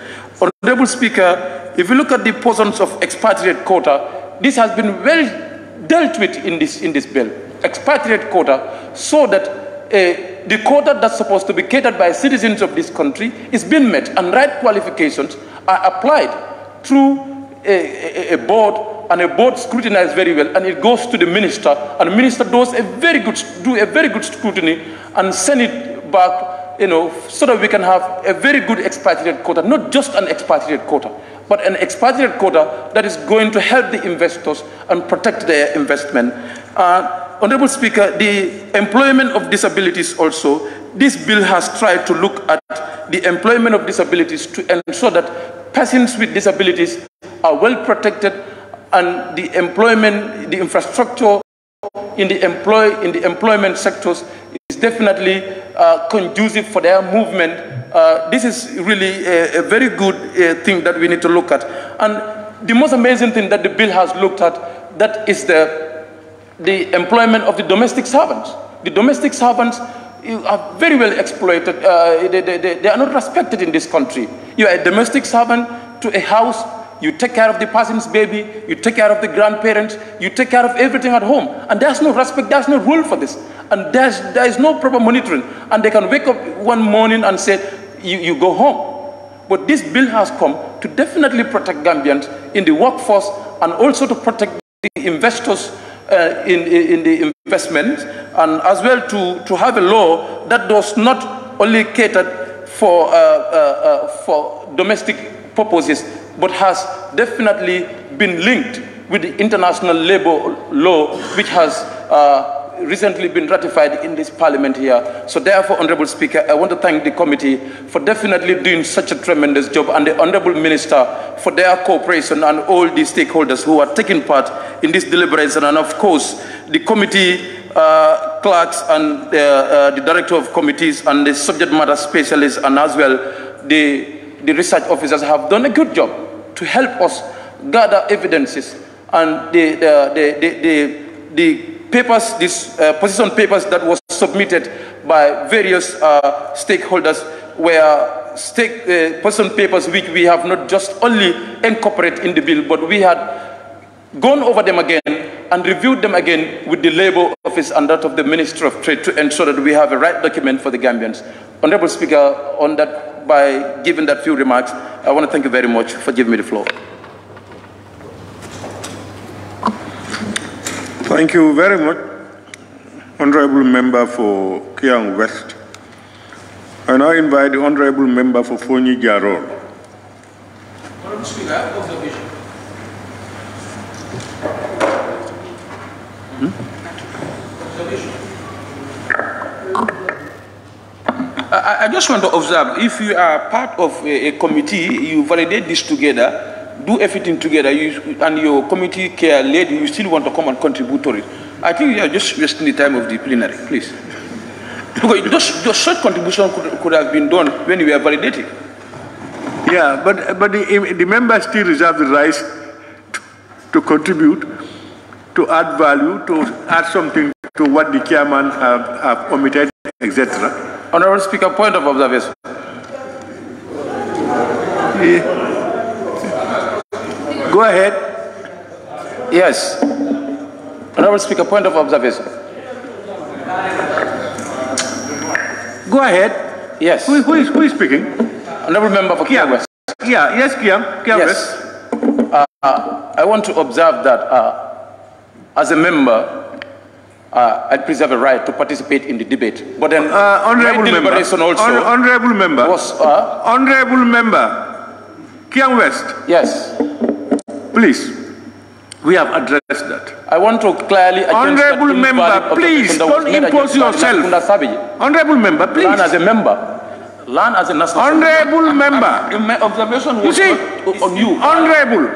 Honorable Speaker, if you look at the portions of expatriate quota, this has been well dealt with in this bill. Expatriate quota, so that the quota that's supposed to be catered by citizens of this country is being met, and right qualifications are applied through a board and a board scrutinizes very well, and it goes to the minister, and the minister does a very good scrutiny and send it back, so that we can have a very good expatriate quota, not just an expatriate quota, but an expatriate quota that is going to help the investors and protect their investment. Honorable Speaker, the employment of disabilities also, this bill has tried to look at the employment of disabilities to ensure that persons with disabilities are well protected, and the employment, the infrastructure in the employment sectors is definitely conducive for their movement. This is really a very good thing that we need to look at. And the most amazing thing that the bill has looked at, that is the employment of the domestic servants. The domestic servants are very well exploited. They are not respected in this country. You are a domestic servant to a house, you take care of the person's baby, you take care of the grandparents, you take care of everything at home. And there's no respect, there's no rule for this. And there is no proper monitoring. And they can wake up one morning and say, you go home. But this bill has come to definitely protect Gambians in the workforce, and also to protect the investors in the investment, and as well to have a law that does not only cater for domestic purposes, but has definitely been linked with the international labor law, which has recently been ratified in this parliament here. So therefore, Honorable Speaker, I want to thank the committee for definitely doing such a tremendous job, and the Honorable Minister for their cooperation, and all the stakeholders who are taking part in this deliberation, and of course, the committee clerks and the director of committees and the subject matter specialists, and as well the research officers have done a good job to help us gather evidences, and the papers, these position papers that was submitted by various stakeholders were position papers which we have not just only incorporated in the bill, but we had gone over them again and reviewed them again with the Labour Office and that of the Ministry of Trade to ensure that we have a right document for the Gambians. Honourable Speaker, on that, by giving that few remarks, I want to thank you very much for giving me the floor. Thank you very much, Honourable Member for Kiang West. I now invite the Honourable Member for Fonyi Jarol. Honourable Speaker, I have observation. I just want to observe, if you are part of a committee, you validate this together, do everything together, and your committee care lady, you still want to come and contribute to it. I think you are just wasting the time of the plenary, please. Because just such contribution could have been done when you were validated. Yeah, but the members still reserve the right to contribute, to add value, to add something to what the chairman have omitted, etc. Honourable Speaker, point of observation. Yeah. Go ahead. Yes. Honourable Speaker, point of observation. Go ahead. Yes. Who is speaking? Honourable Member for Kiang West. Yeah, yes, Kiang West. I want to observe that as a member, I preserve a right to participate in the debate. But then, Honourable Member, Honourable Member, Honourable Member, Kiang West. Yes. Please, we have addressed that. I want to clearly Honourable Member, please don't impose yourself. Honourable Member, please. Learn as a member. Learn as a national. Honourable Member. My observation was on you. Honourable.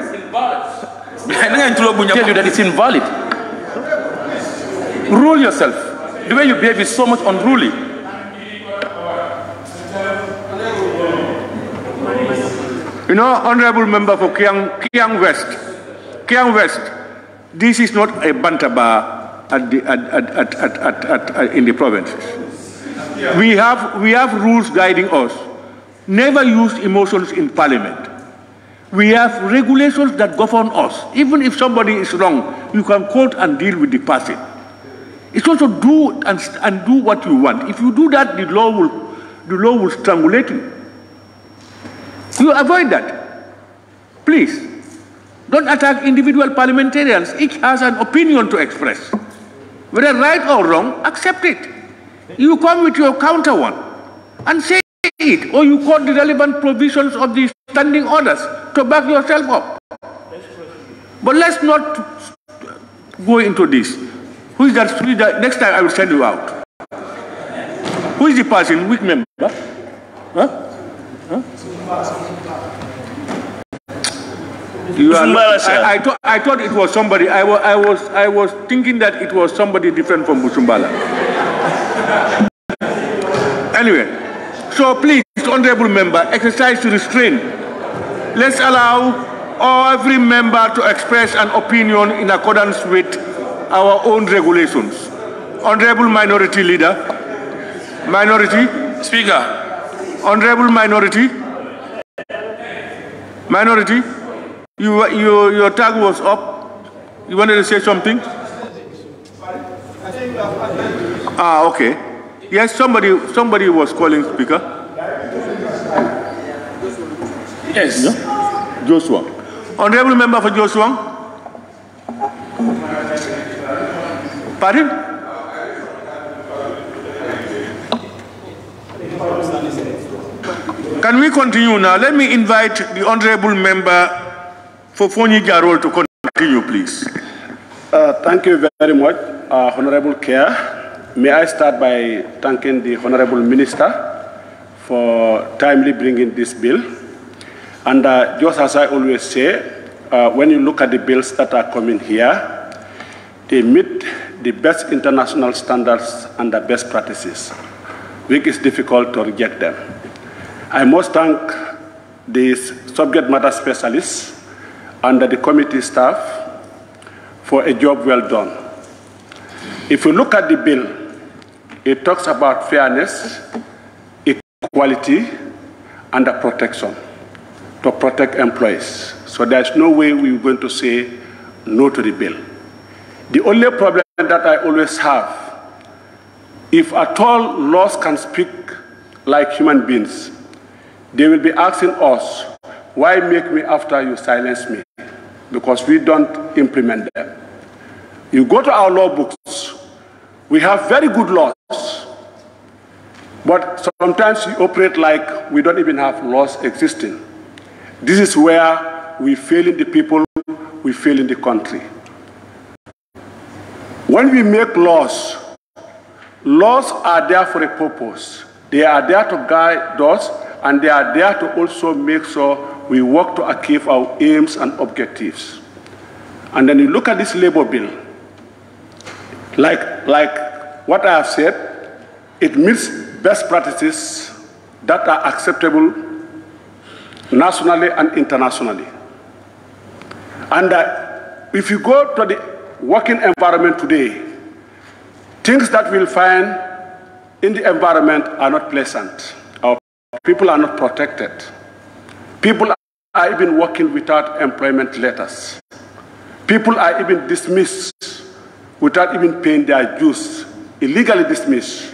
I tell you that it's invalid. Rule yourself. The way you behave is so much unruly. You know, Honourable Member for Kiang West, this is not a bantaba in the provinces. We have rules guiding us. Never use emotions in Parliament. We have regulations that govern us. Even if somebody is wrong, you can quote and deal with the person. It's also do and do what you want. If you do that, the law will strangulate you. You avoid that, please. Don't attack individual parliamentarians. Each has an opinion to express. Whether right or wrong, accept it. You come with your counter one and say it, or you quote the relevant provisions of the standing orders to back yourself up. But let's not go into this. Who is that? Next time I will send you out. Who is the person? Which member? Huh? Huh? I thought it was somebody. I was thinking that it was somebody different from Busumbala. Anyway, so please, honorable member, exercise restraint. Let's allow every member to express an opinion in accordance with our own regulations. Honorable Minority Leader. Minority. Speaker. Honorable Minority. Minority. Your tag was up. You wanted to say something? Okay. Yes, somebody was calling speaker. Yes. Yeah? Joshua. Honorable member for Joshua. Pardon? Can we continue now? Let me invite the honorable member for Fonyi Jarol to continue, please. Thank you very much, Honorable Chair. May I start by thanking the Honorable Minister for timely bringing this bill. And just as I always say, when you look at the bills that are coming here, they meet the best international standards and the best practices, which is difficult to reject them. I must thank the subject matter specialists and the committee staff for a job well done. If you look at the bill, it talks about fairness, equality, and the protection to protect employees. So there's no way we're going to say no to the bill. The only problem that I always have, if at all laws can speak like human beings, they will be asking us, why make me after you silence me? Because we don't implement them. You go to our law books, we have very good laws, but sometimes we operate like we don't even have laws existing. This is where we fail in the people, we fail in the country. When we make laws, laws are there for a purpose. They are there to guide us, and they are there to also make sure we work to achieve our aims and objectives. And then you look at this labor bill, like what I have said, it meets best practices that are acceptable nationally and internationally. And if you go to the working environment today, things that we'll find in the environment are not pleasant. Our people are not protected. People are even working without employment letters. People are even dismissed without even paying their dues, illegally dismissed.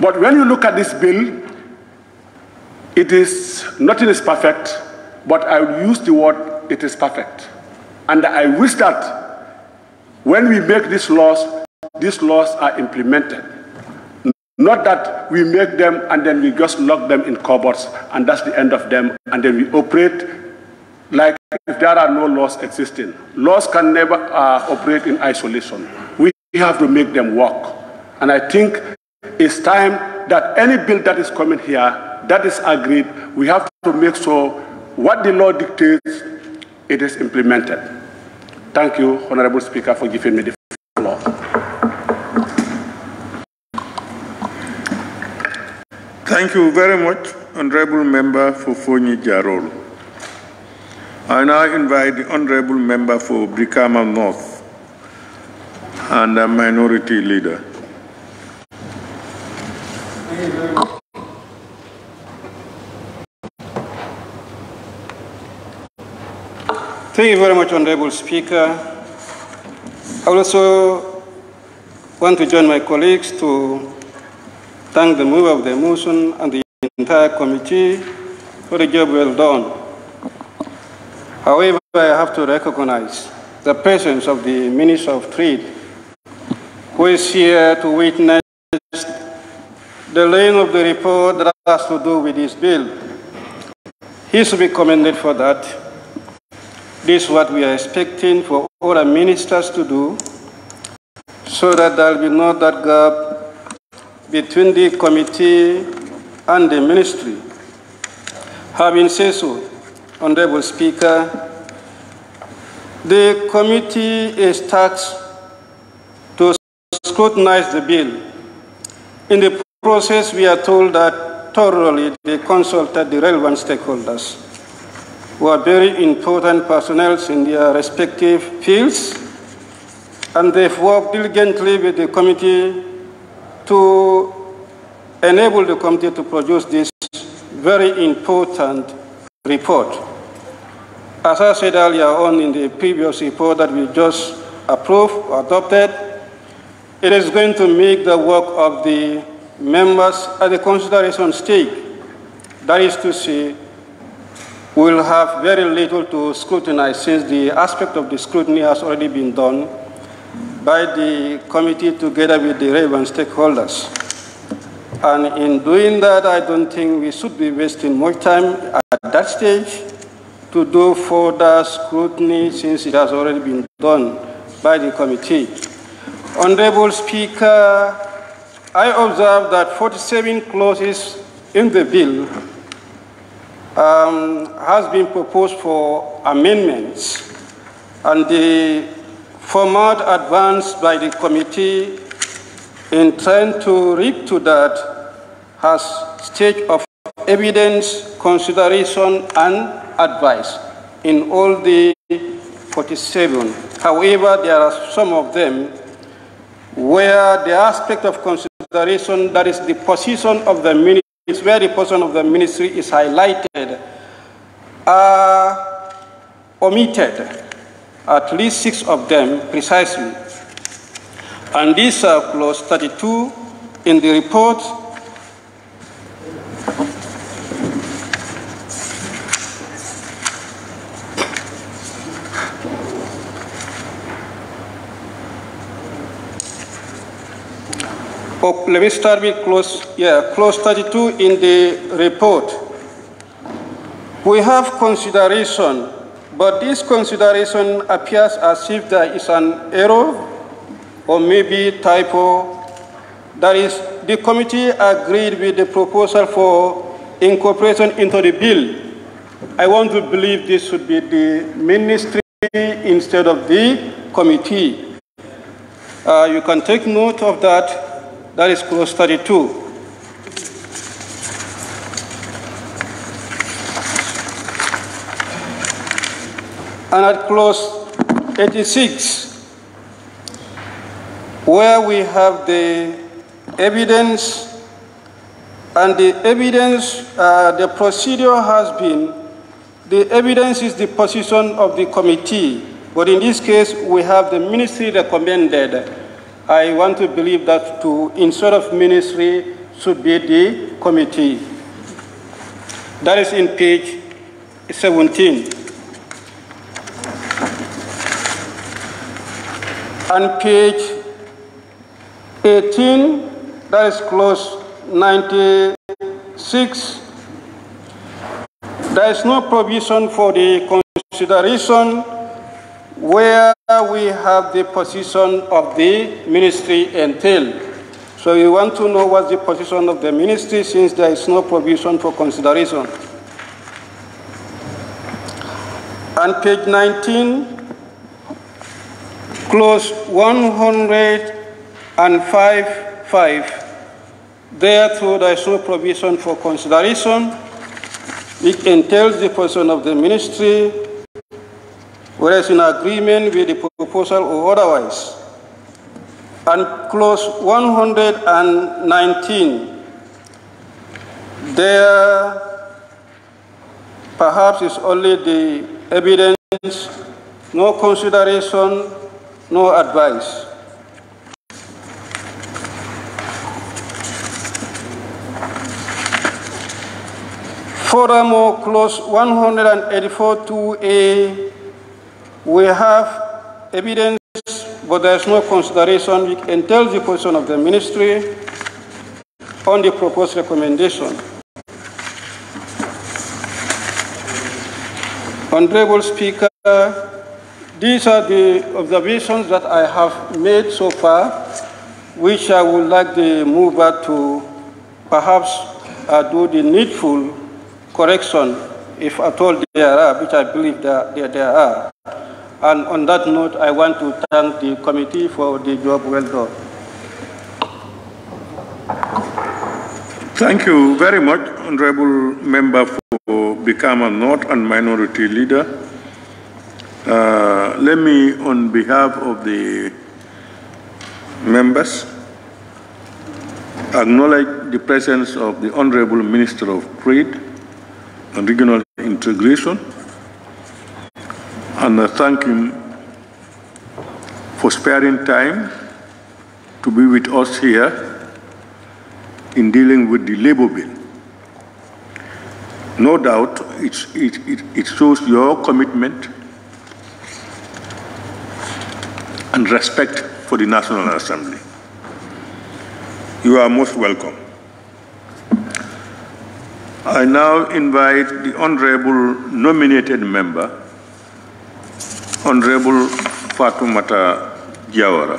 But when you look at this bill, nothing is perfect, but I will use the word it is perfect. And I wish that when we make these laws are implemented. Not that we make them and then we just lock them in cupboards and that's the end of them, and then we operate like if there are no laws existing. Laws can never operate in isolation. We have to make them work. And I think it's time that any bill that is coming here, that is agreed, we have to make sure what the law dictates, it is implemented. Thank you, Honorable Speaker, for giving me the floor. Thank you very much, Honorable Member for Fonyi Jarol. I now invite the Honorable Member for Brikama North and the Minority Leader. Thank you very much, Honorable Speaker. I also want to join my colleagues to thank the mover of the motion and the entire committee for the job well done. However, I have to recognize the presence of the Minister of Trade, who is here to witness the laying of the report that has to do with this bill. He should be commended for that. This is what we are expecting for all the ministers to do, so that there will be no that gap between the committee and the ministry. Having said so, Honorable Speaker, the committee is tasked to scrutinize the bill. In the process, we are told that thoroughly they consulted the relevant stakeholders, who are very important personnel in their respective fields, and they've worked diligently with the committee to enable the committee to produce this very important report. As I said earlier on in the previous report that we just approved or adopted, it is going to make the work of the members at the consideration stage. That is to say, we will have very little to scrutinize, since the aspect of the scrutiny has already been done by the committee together with the relevant stakeholders. And in doing that, I don't think we should be wasting much time at that stage to do further scrutiny, since it has already been done by the committee. Honorable Speaker, I observe that 47 clauses in the bill has been proposed for amendments, and the format advanced by the committee in trying to read to that has stage of evidence, consideration, and advice in all the 47. However, there are some of them where the aspect of consideration, that is the position of the ministry, where the position of the ministry is highlighted, are omitted, at least 6 of them precisely. And these are clause 32 in the report, let me start with clause 32 in the report. We have consideration, but this consideration appears as if there is an error or maybe typo. That is, the committee agreed with the proposal for incorporation into the bill. I want to believe this should be the ministry instead of the committee. You can take note of that. That is clause 32. And at clause 86, where we have the evidence, and the evidence, the procedure has been, the evidence is the position of the committee, but in this case, we have the ministry recommended. I want to believe that instead of ministry should be the committee. That is in page 17. And page 18, that is clause 96. There is no provision for the consideration where we have the position of the ministry entailed. So we want to know what's the position of the ministry, since there is no provision for consideration. On page 19, clause 105.5, there too there is no provision for consideration. It entails the position of the ministry, whereas in agreement with the proposal or otherwise. And clause 119, there perhaps is only the evidence, no consideration, no advice. Furthermore, clause 184(2)(a), we have evidence, but there is no consideration which entails the position of the ministry on the proposed recommendation. Honorable Speaker, these are the observations that I have made so far, which I would like the mover to perhaps do the needful correction, if at all there are, which I believe there are. And on that note, I want to thank the committee for the job well done. Thank you very much, Honorable Member for Brikama North and Minority Leader. Let me, on behalf of the members, acknowledge the presence of the Honorable Minister of Trade and Regional Integration, and thank him for sparing time to be with us here in dealing with the labor bill. No doubt it shows your commitment and respect for the National Assembly. You are most welcome. I now invite the Honorable nominated member, Honorable Fatoumata Jawara.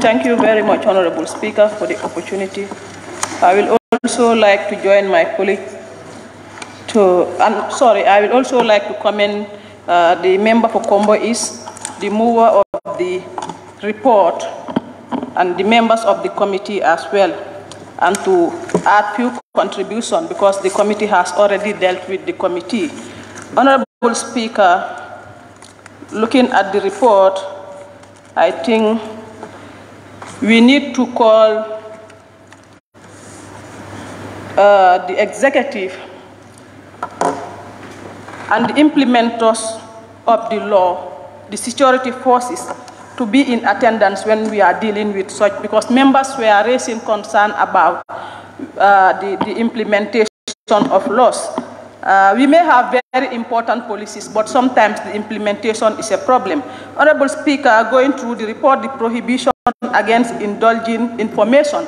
Thank you very much, Honorable Speaker, for the opportunity. I will also like to join my colleague I will also like to commend the member for Kombo East, the mover of the report, and the members of the committee as well, and to add few contribution because the committee has already dealt with the committee. Honorable Speaker, looking at the report, I think we need to call the executive and the implementers of the law, the security forces, to be in attendance when we are dealing with such, because members were raising concern about the implementation of laws. We may have very important policies, but sometimes the implementation is a problem. Honorable Speaker, going through the report, the prohibition against indulging information,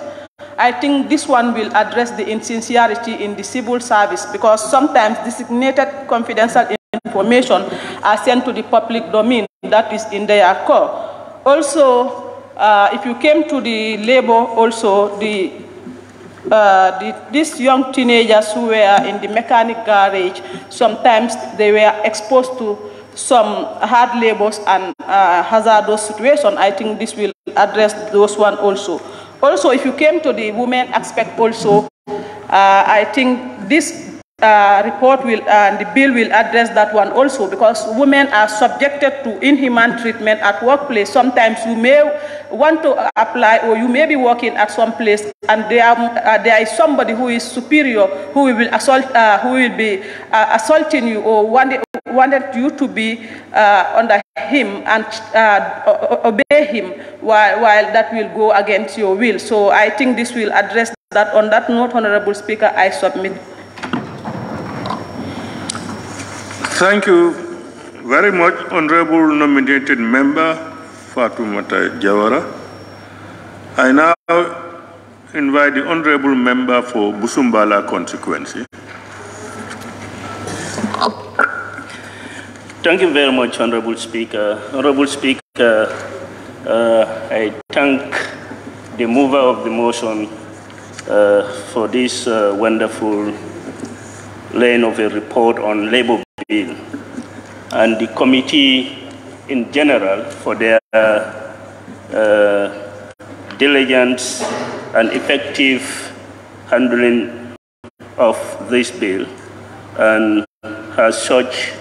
I think this one will address the insincerity in the civil service, because sometimes designated confidential information are sent to the public domain that is in their core. Also, if you came to the labor, also these young teenagers who were in the mechanic garage, sometimes they were exposed to some hard labors and hazardous situations. I think this will address those one also. Also, if you came to the women aspect also, I think this report will, the bill will address that one also, because women are subjected to inhuman treatment at workplace. Sometimes you may want to apply, or you may be working at some place, and there is somebody who is superior who will assault, who will be assaulting you, or wanted you to be under him and obey him, while that will go against your will. So I think this will address that. On that note, Honorable Speaker, I submit. Thank you very much, Honorable nominated member Fatoumata Jawara. I now invite the Honorable member for Busumbala constituency. Thank you very much, Honorable Speaker. Honorable Speaker, I thank the mover of the motion for this wonderful laying of a report on labor bill, and the committee in general for their diligence and effective handling of this bill. And as such,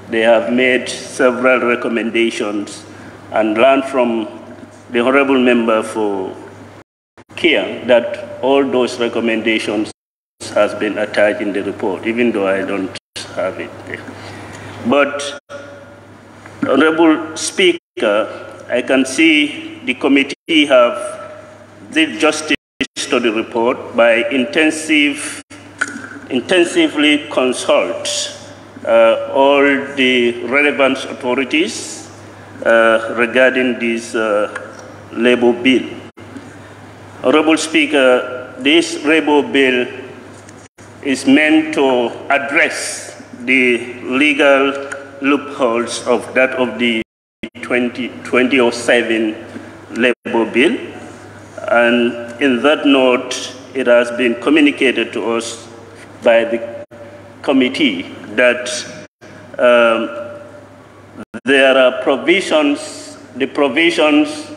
they have made several recommendations and learned from the honorable member for Kia that all those recommendations has been attached in the report, even though I don't have it there. But, Honorable Speaker, I can see the committee have did justice study report by intensively consult all the relevant authorities regarding this Labour bill. Honorable Speaker, this Labour bill is meant to address the legal loopholes of that of the 2007 Labour bill, and in that note, it has been communicated to us by the committee that there are provisions, the provisions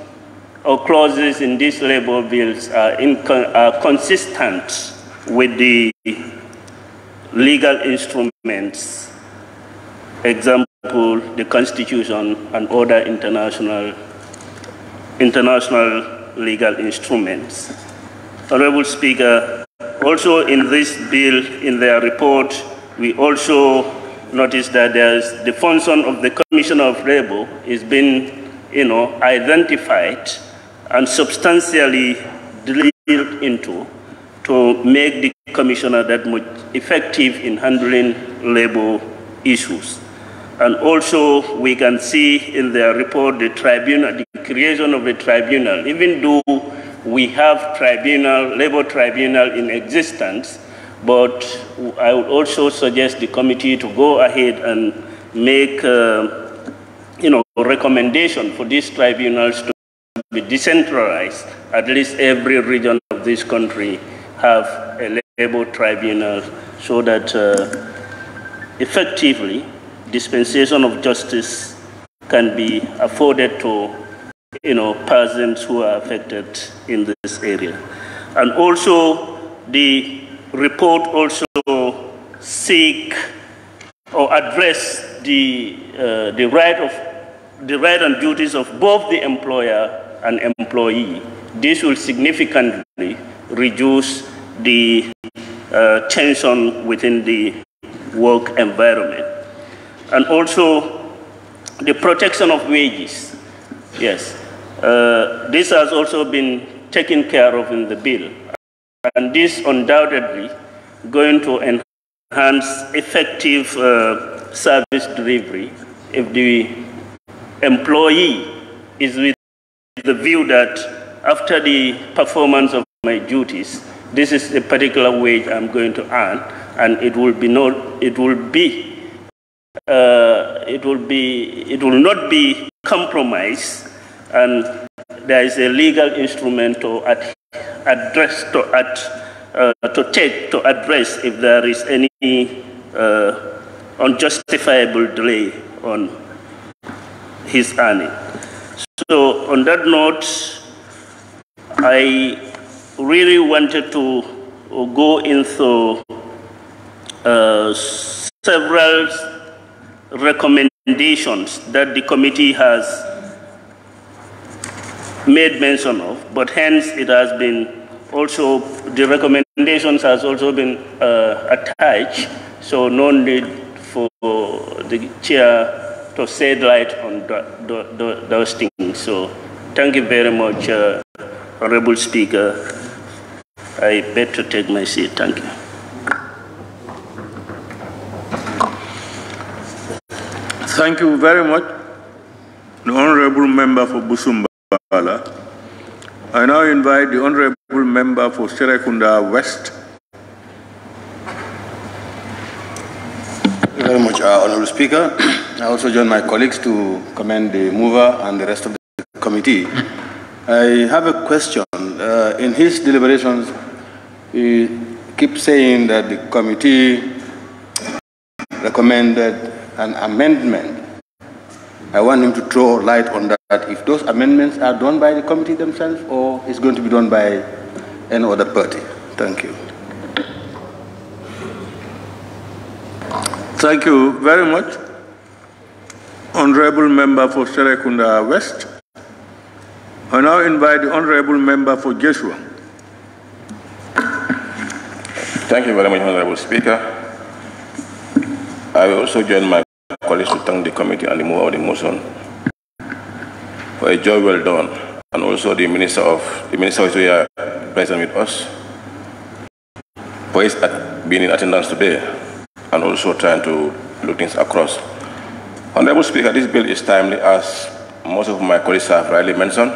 or clauses in these Labour bills are consistent with the legal instruments, example, the Constitution and other international legal instruments. Honorable Speaker, also in this bill, in their report, we also noticed that there's the function of the Commissioner of Labour is being, identified and substantially drilled into to make the Commissioner that much effective in handling labor issues. And also, we can see in their report the tribunal, the creation of a tribunal. Even though we have labor tribunal in existence, but I would also suggest the committee to go ahead and make, recommendation for these tribunals to be decentralized. At least every region of this country have a labor tribunal so that effectively dispensation of justice can be afforded to persons who are affected in this area. And also the report also seek or address the right and duties of both the employer and employee. This will significantly reduce the tension within the work environment. And also the protection of wages. Yes, this has also been taken care of in the bill. And this undoubtedly going to enhance effective service delivery if the employee is with the view that after the performance of my duties, this is a particular wage I'm going to earn, and it will not be compromised, and there is a legal instrument to address if there is any unjustifiable delay on his earning. So on that note, I really wanted to go into several recommendations that the committee has made mention of, but hence it has been also, the recommendations has also been attached, so no need for the chair to shed light on those things. So thank you very much, Honorable Speaker. I beg to take my seat. Thank you. Thank you very much, the Honorable Member for Busumbala. I now invite the Honorable Member for Serekunda West. Thank you very much, Honorable Speaker. I also join my colleagues to commend the mover and the rest of the committee. I have a question. In his deliberations, he keeps saying that the committee recommended an amendment. I want him to throw light on that, if those amendments are done by the committee themselves or it's going to be done by any other party. Thank you. Thank you very much, Honorable Member for Serekunda West. I now invite the Honorable Member for Joshua. Thank you very much, Honorable Speaker. I will also join my colleagues to thank the committee and the mover of the motion for a job well done, and also the Minister of present with us, for his being in attendance today, and also trying to look things across. Honorable Speaker, this bill is timely, as most of my colleagues have rightly mentioned.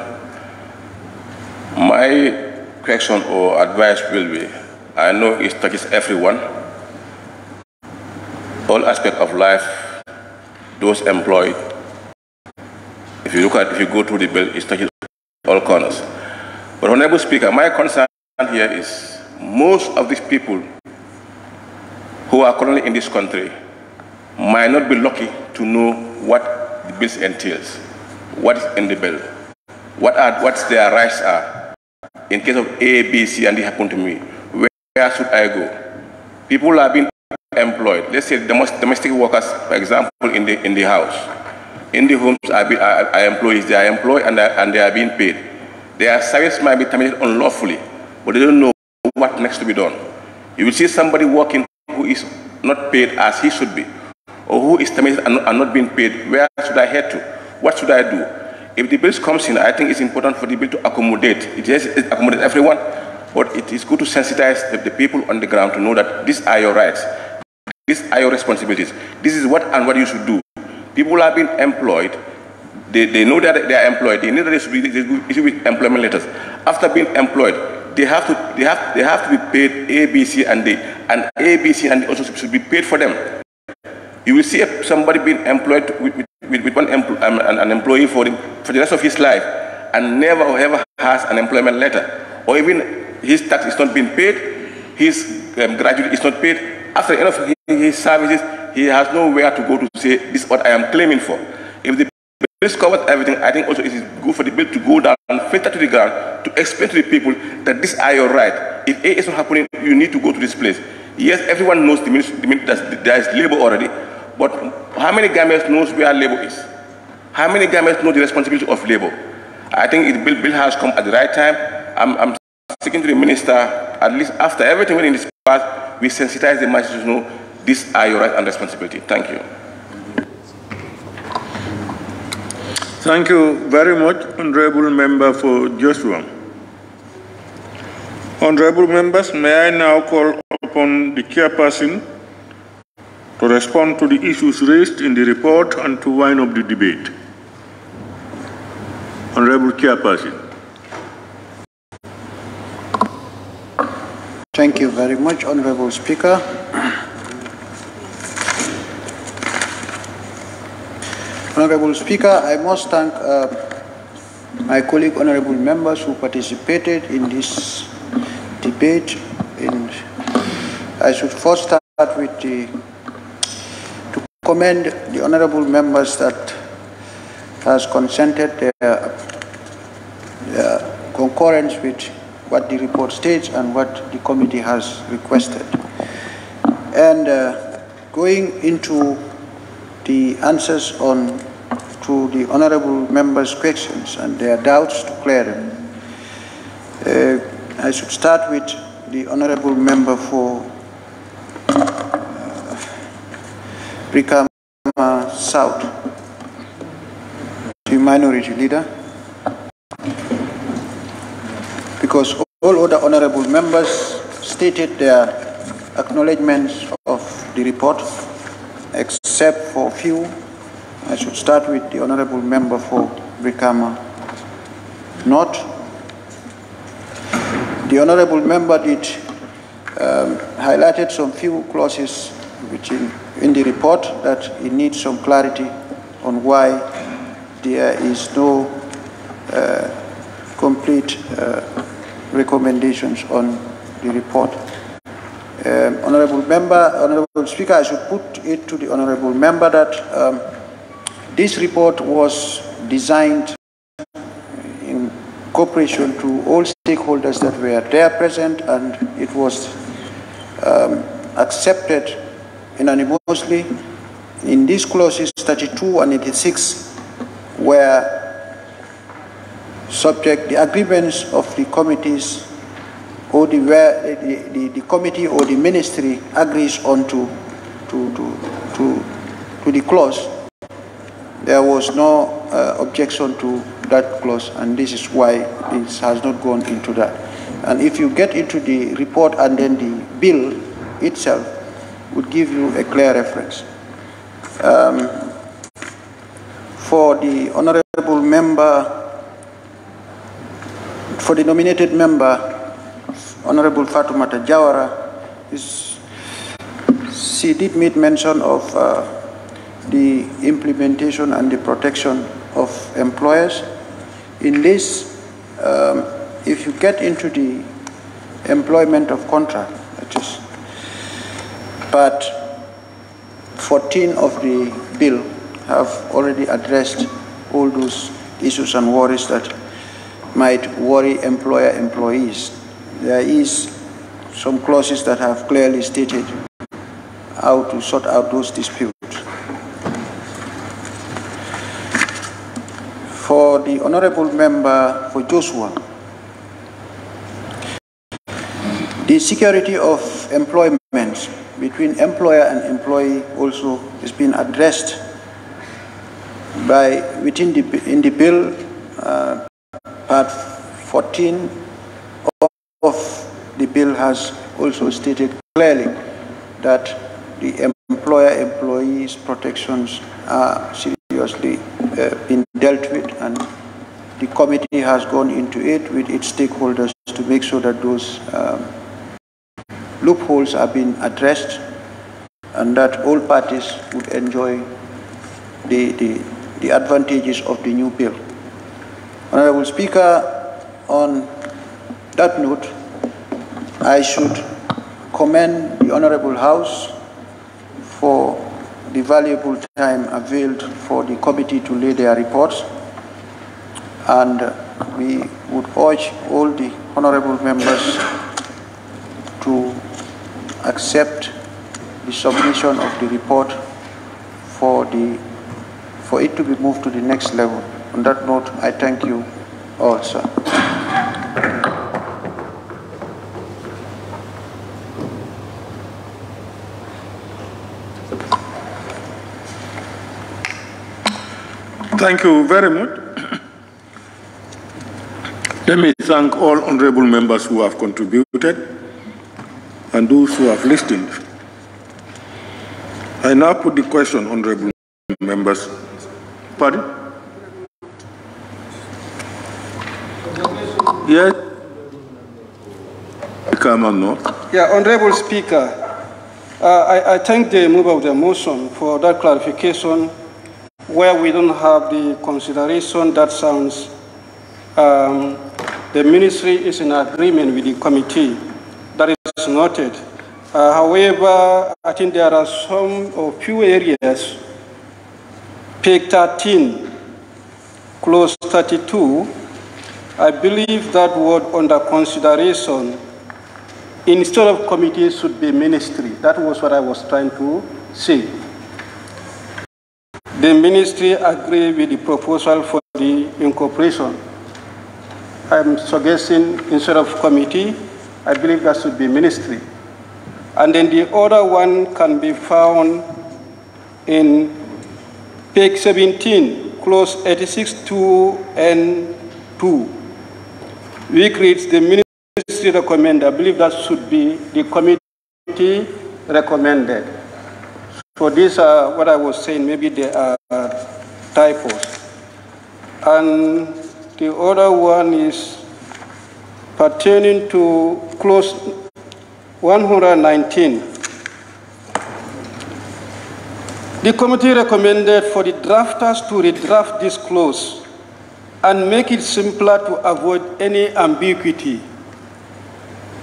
My question or advice will be, I know it touches everyone, all aspects of life, those employed. If you go through the bill, it touches all corners. But Honorable Speaker, my concern here is most of these people who are currently in this country might not be lucky to know what the bill entails, what is in the bill, what their rights are. In case of A, B, C, and they happen to me, where should I go? People are being employed. Let's say domestic workers, for example, in the house. In the homes are employees. They are employed and they are being paid. Their service might be terminated unlawfully, but they don't know what next to be done. You will see somebody working who is not paid as he should be, or who is terminated and not being paid. Where should I head to? What should I do? If the bill comes in, I think it's important for the bill to accommodate. It accommodates everyone, but it is good to sensitize the people on the ground to know that these are your rights, these are your responsibilities. This is what you should do. People are being employed. They know that they are employed. They know that they should be issued with employment letters. After being employed, they have to be paid A, B, C, and D, and A, B, C, and D also should be paid for them. You will see somebody being employed with an employee for the rest of his life and never or ever has an employment letter, or even his tax is not being paid, his gratuity is not paid. After the end of his services, he has nowhere to go to say, this is what I am claiming for. If the bill covers everything, I think also it is good for the bill to go down and filter to the ground to explain to the people that these are your rights. If A is not happening, you need to go to this place. Yes, everyone knows that there is labor already, but how many Gambians knows where labor is? How many Gambians know the responsibility of labor? I think the bill has come at the right time. I'm speaking to the minister, at least after everything went in this part, we sensitize the masses to know these are your rights and responsibility. Thank you. Thank you very much, Honorable Member for Joshua. Honorable members, may I now call upon the chairperson to respond to the issues raised in the report and to wind up the debate. Honorable Chairperson. Thank you very much, Honorable Speaker. Honorable Speaker, I must thank my colleague honorable members who participated in this debate. And I should first start with to commend the honorable members that has consented their concurrence with what the report states and what the committee has requested. And going into the answers to the honorable members' questions and their doubts to clear them, I should start with the honorable member for Brikama South, the minority leader, because all other honorable members stated their acknowledgements of the report, except for few. I should start with the honorable member for Brikama North. The honorable member did highlighted some few clauses which in the report that it needs some clarity on why there is no complete recommendations on the report. Honorable Speaker, I should put it to the honorable member that this report was designed in cooperation to all stakeholders that were there present, and it was accepted unanimously. In these clauses 32 and 86 were subject the agreements of the committees or the committee or the ministry agrees on to the clause. There was no objection to that clause, and this is why it has not gone into that. And if you get into the report and then the bill itself would give you a clear reference. For the honorable member, for the nominated member, Honorable Fatoumata Jawara, she did make mention of the implementation and the protection of employers. In this, if you get into the employment of contract, that is part 14 of the bill have already addressed all those issues and worries that might worry employees. There is some clauses that have clearly stated how to sort out those disputes. For the honorable member for Joshua, the security of employment between employer and employee also has been addressed by in the bill, part 14 of the bill has also stated clearly that the employer-employees protections are seriously been dealt with, and the committee has gone into it with its stakeholders to make sure that those loopholes are being addressed and that all parties would enjoy the advantages of the new bill. Honorable Speaker, on that note, I should commend the Honorable House for the valuable time availed for the committee to lay their reports, and we would urge all the honorable members to accept the submission of the report for it to be moved to the next level. On that note, I thank you all, sir. Thank you very much. Let me thank all honorable members who have contributed and those who have listened. I now put the question, honorable members. Pardon? Yes. Come on, no. Yeah, Honorable Speaker, I thank the mover of the motion for that clarification. Where we don't have the consideration, that sounds the ministry is in agreement with the committee. That is noted. However, I think there are some or few areas, page 13, clause 32, I believe that word under consideration, instead of committee, should be ministry. That was what I was trying to say. The ministry agreed with the proposal for the incorporation. I'm suggesting instead of committee, I believe that should be ministry. And then the other one can be found in page 17, clause 86(2)(n)(2), which reads the ministry recommended. I believe that should be the committee recommended. For this, what I was saying, maybe there are typos. And the other one is pertaining to clause 119. The committee recommended for the drafters to redraft this clause and make it simpler to avoid any ambiguity.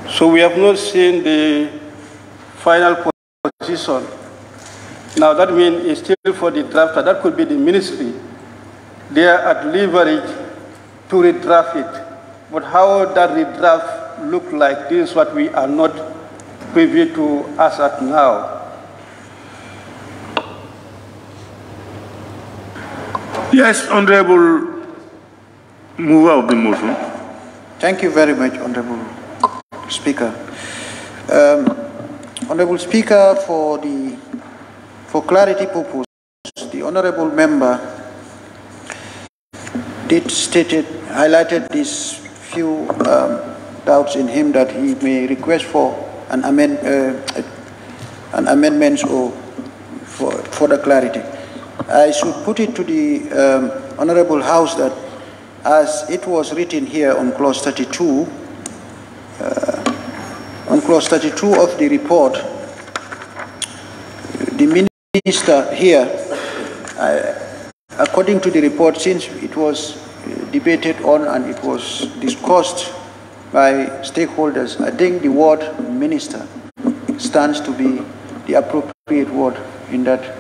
So we have not seen the final position. Now that means it's still for the drafter. That could be the ministry. They are at leverage to redraft it. But how that redraft look like, this is what we are not privy to as at now. Yes, Honorable Mover of the motion. Thank you very much, Honorable Speaker. Honorable Speaker, for clarity purpose, the honorable member did highlighted these few doubts in him that he may request for an amendment or for further clarity. I should put it to the Honorable House that as it was written here on clause 32, on clause 32 of the report, the minister here, according to the report, since it was debated on and it was discussed by stakeholders, I think the word minister stands to be the appropriate word in that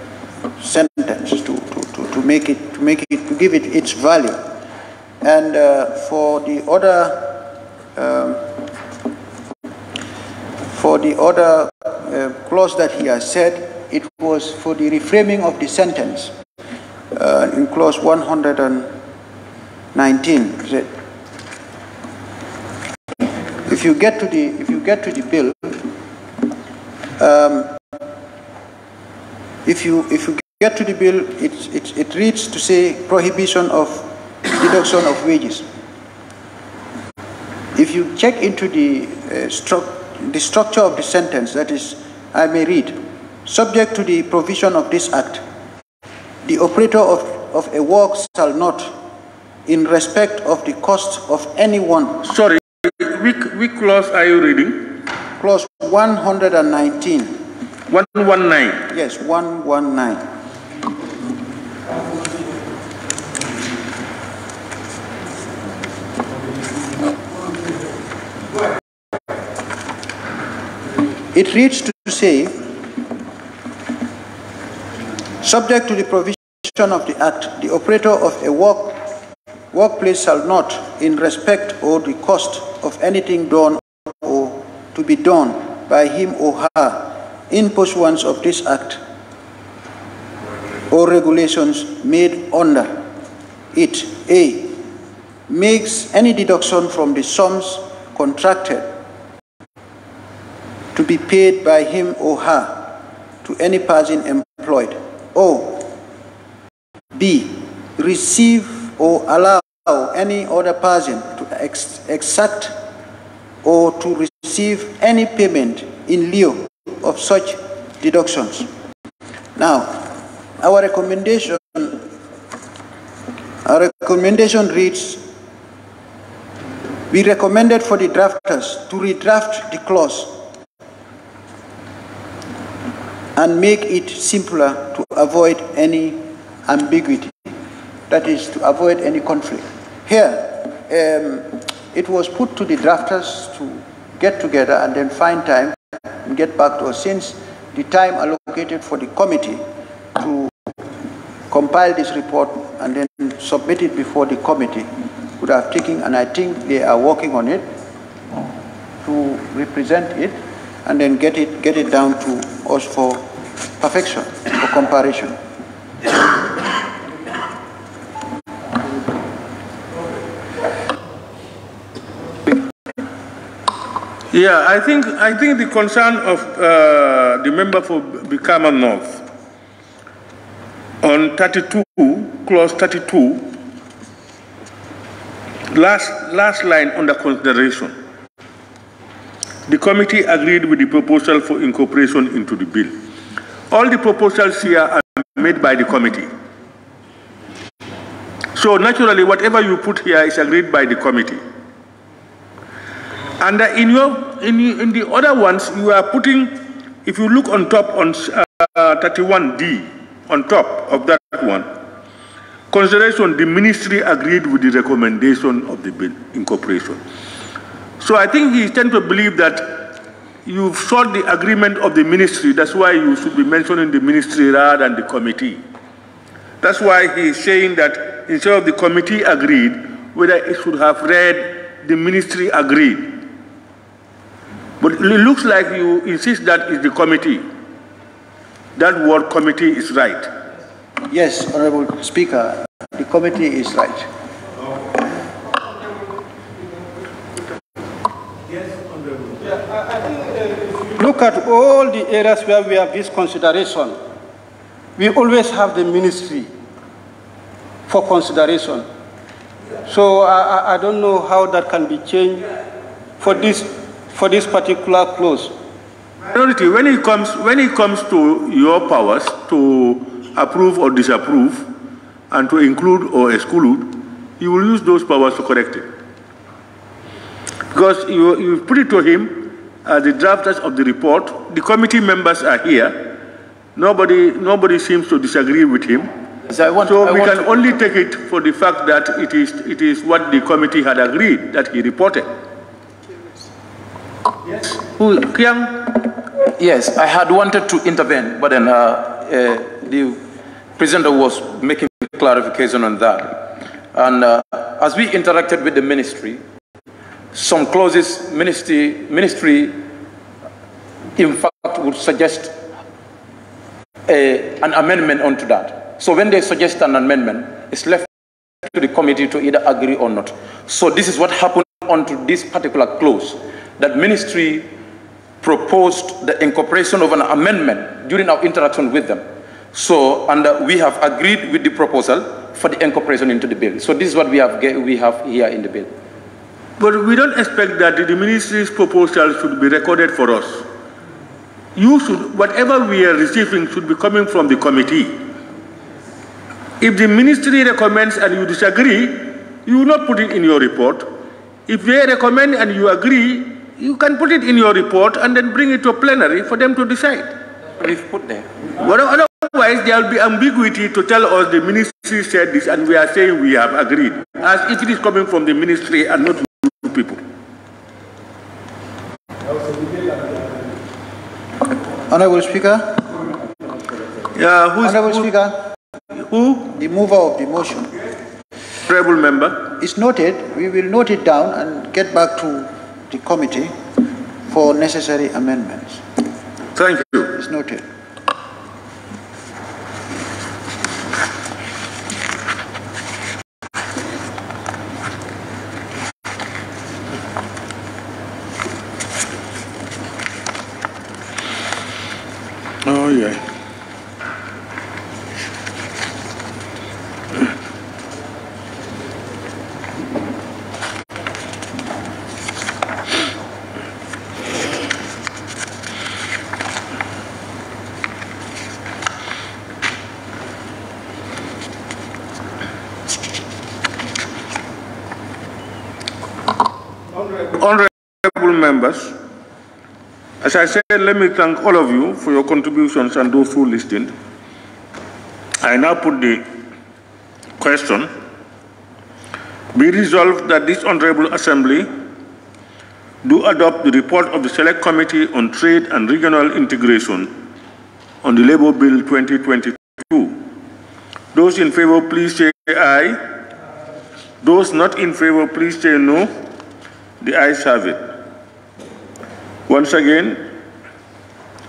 sentence to give it its value. And for the other clause that he has said, it was for the reframing of the sentence in clause 119. If you get to the bill, if you get to the bill, it reads to say prohibition of deduction of wages. If you check into the structure of the sentence, that is, I may read, subject to the provision of this act, the operator of a work shall not, in respect of the cost of anyone. Sorry, which clause are you reading? Clause 119. 119? Yes, 119. It reads to say, subject to the provision of the Act, the operator of a workplace shall not, in respect or the cost of anything done or to be done by him or her in pursuance of this Act or regulations made under it, A, makes any deduction from the sums contracted to be paid by him or her to any person employed, or B, receive or allow any other person to exact or to receive any payment in lieu of such deductions. Now, our recommendation reads, we recommended for the drafters to redraft the clause and make it simpler to avoid any ambiguity, that is, to avoid any conflict. Here, it was put to the drafters to get together and then find time and get back to us, since the time allocated for the committee to compile this report and then submit it before the committee would have taken, and I think they are working on it to represent it and then get it down to us for perfection, for comparison. Yeah, I think the concern of the member for Brikama North on 32, clause 32, last line under consideration. The committee agreed with the proposal for incorporation into the bill. All the proposals here are made by the committee. So naturally, whatever you put here is agreed by the committee. And in the other ones, you are putting, if you look on top on 31D, on top of that one, consideration, the ministry agreed with the recommendation of the bill incorporation. So I think he tends to believe that you've sought the agreement of the ministry. That's why you should be mentioning the ministry rather than the committee. That's why he's saying that instead of the committee agreed, whether it should have read the ministry agreed. But it looks like you insist that it's the committee. That word committee is right. Yes, Honorable Speaker, the committee is right. Look at all the areas where we have this consideration. We always have the ministry for consideration. So I don't know how that can be changed for this particular clause? Minority, when it comes to your powers to approve or disapprove and to include or exclude, you will use those powers to correct it. Because you put it to him as the drafters of the report. The committee members are here. Nobody seems to disagree with him. So we can only take it for the fact that it is what the committee had agreed that he reported. Yes. Yes, I had wanted to intervene, but then the presenter was making clarification on that. And as we interacted with the ministry, some clauses ministry in fact would suggest an amendment onto that. So when they suggest an amendment, it's left to the committee to either agree or not. So this is what happened onto this particular clause, that ministry proposed the incorporation of an amendment during our interaction with them. So, and we have agreed with the proposal for the incorporation into the bill. So this is what we have here in the bill. But we don't expect that the ministry's proposal should be recorded for us. You should, whatever we are receiving should be coming from the committee. If the ministry recommends and you disagree, you will not put it in your report. If they recommend and you agree, you can put it in your report and then bring it to a plenary for them to decide. We've put there. But otherwise, there will be ambiguity to tell us the ministry said this and we are saying we have agreed, as if it is coming from the ministry and not from people. Honorable Speaker. Yeah, Honorable Speaker. Who? The mover of the motion. Honorable member. It's noted. We will note it down and get back to the committee for necessary amendments. Thank you. It's noted. Oh, yeah. Honorable members, as I said, let me thank all of you for your contributions and those who listened. I now put the question: be resolved that this Honorable Assembly do adopt the report of the Select Committee on Trade and Regional Integration on the Labour Bill 2022. Those in favor, please say aye. Those not in favor, please say no. The ayes have it. Once again,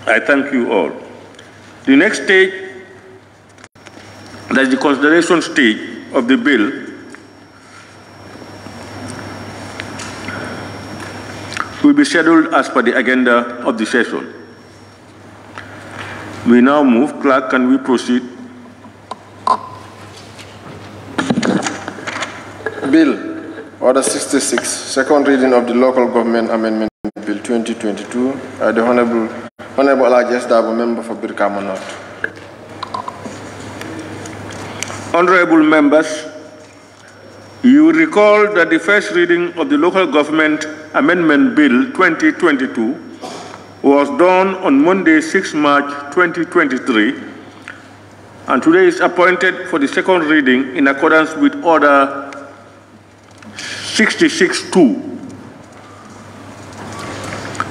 I thank you all. The next stage, that's the consideration stage of the bill, will be scheduled as per the agenda of the session. We now move. Clerk, can we proceed? Bill. Order 66, second reading of the Local Government Amendment Bill 2022. The Honorable 𝒂𝒄𝒄𝒏𝒆𝒍, member for Brikama North. Honorable members, you will recall that the first reading of the Local Government Amendment Bill 2022 was done on Monday, 6 March 2023, and today is appointed for the second reading in accordance with Order 66-2.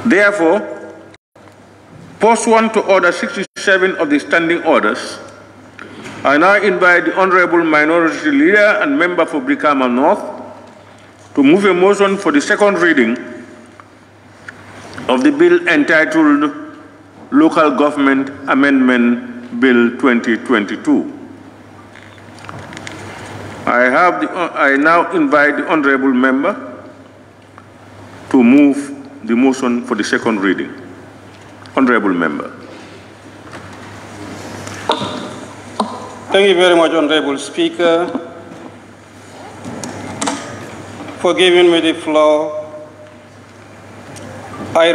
Therefore, pursuant to Order 67 of the Standing Orders, I now invite the Honorable Minority Leader and Member for Brikama North to move a motion for the second reading of the bill entitled Local Government Amendment Bill 2022. I now invite the Honorable Member to move the motion for the second reading. Honorable Member. Thank you very much, Honorable Speaker, for giving me the floor I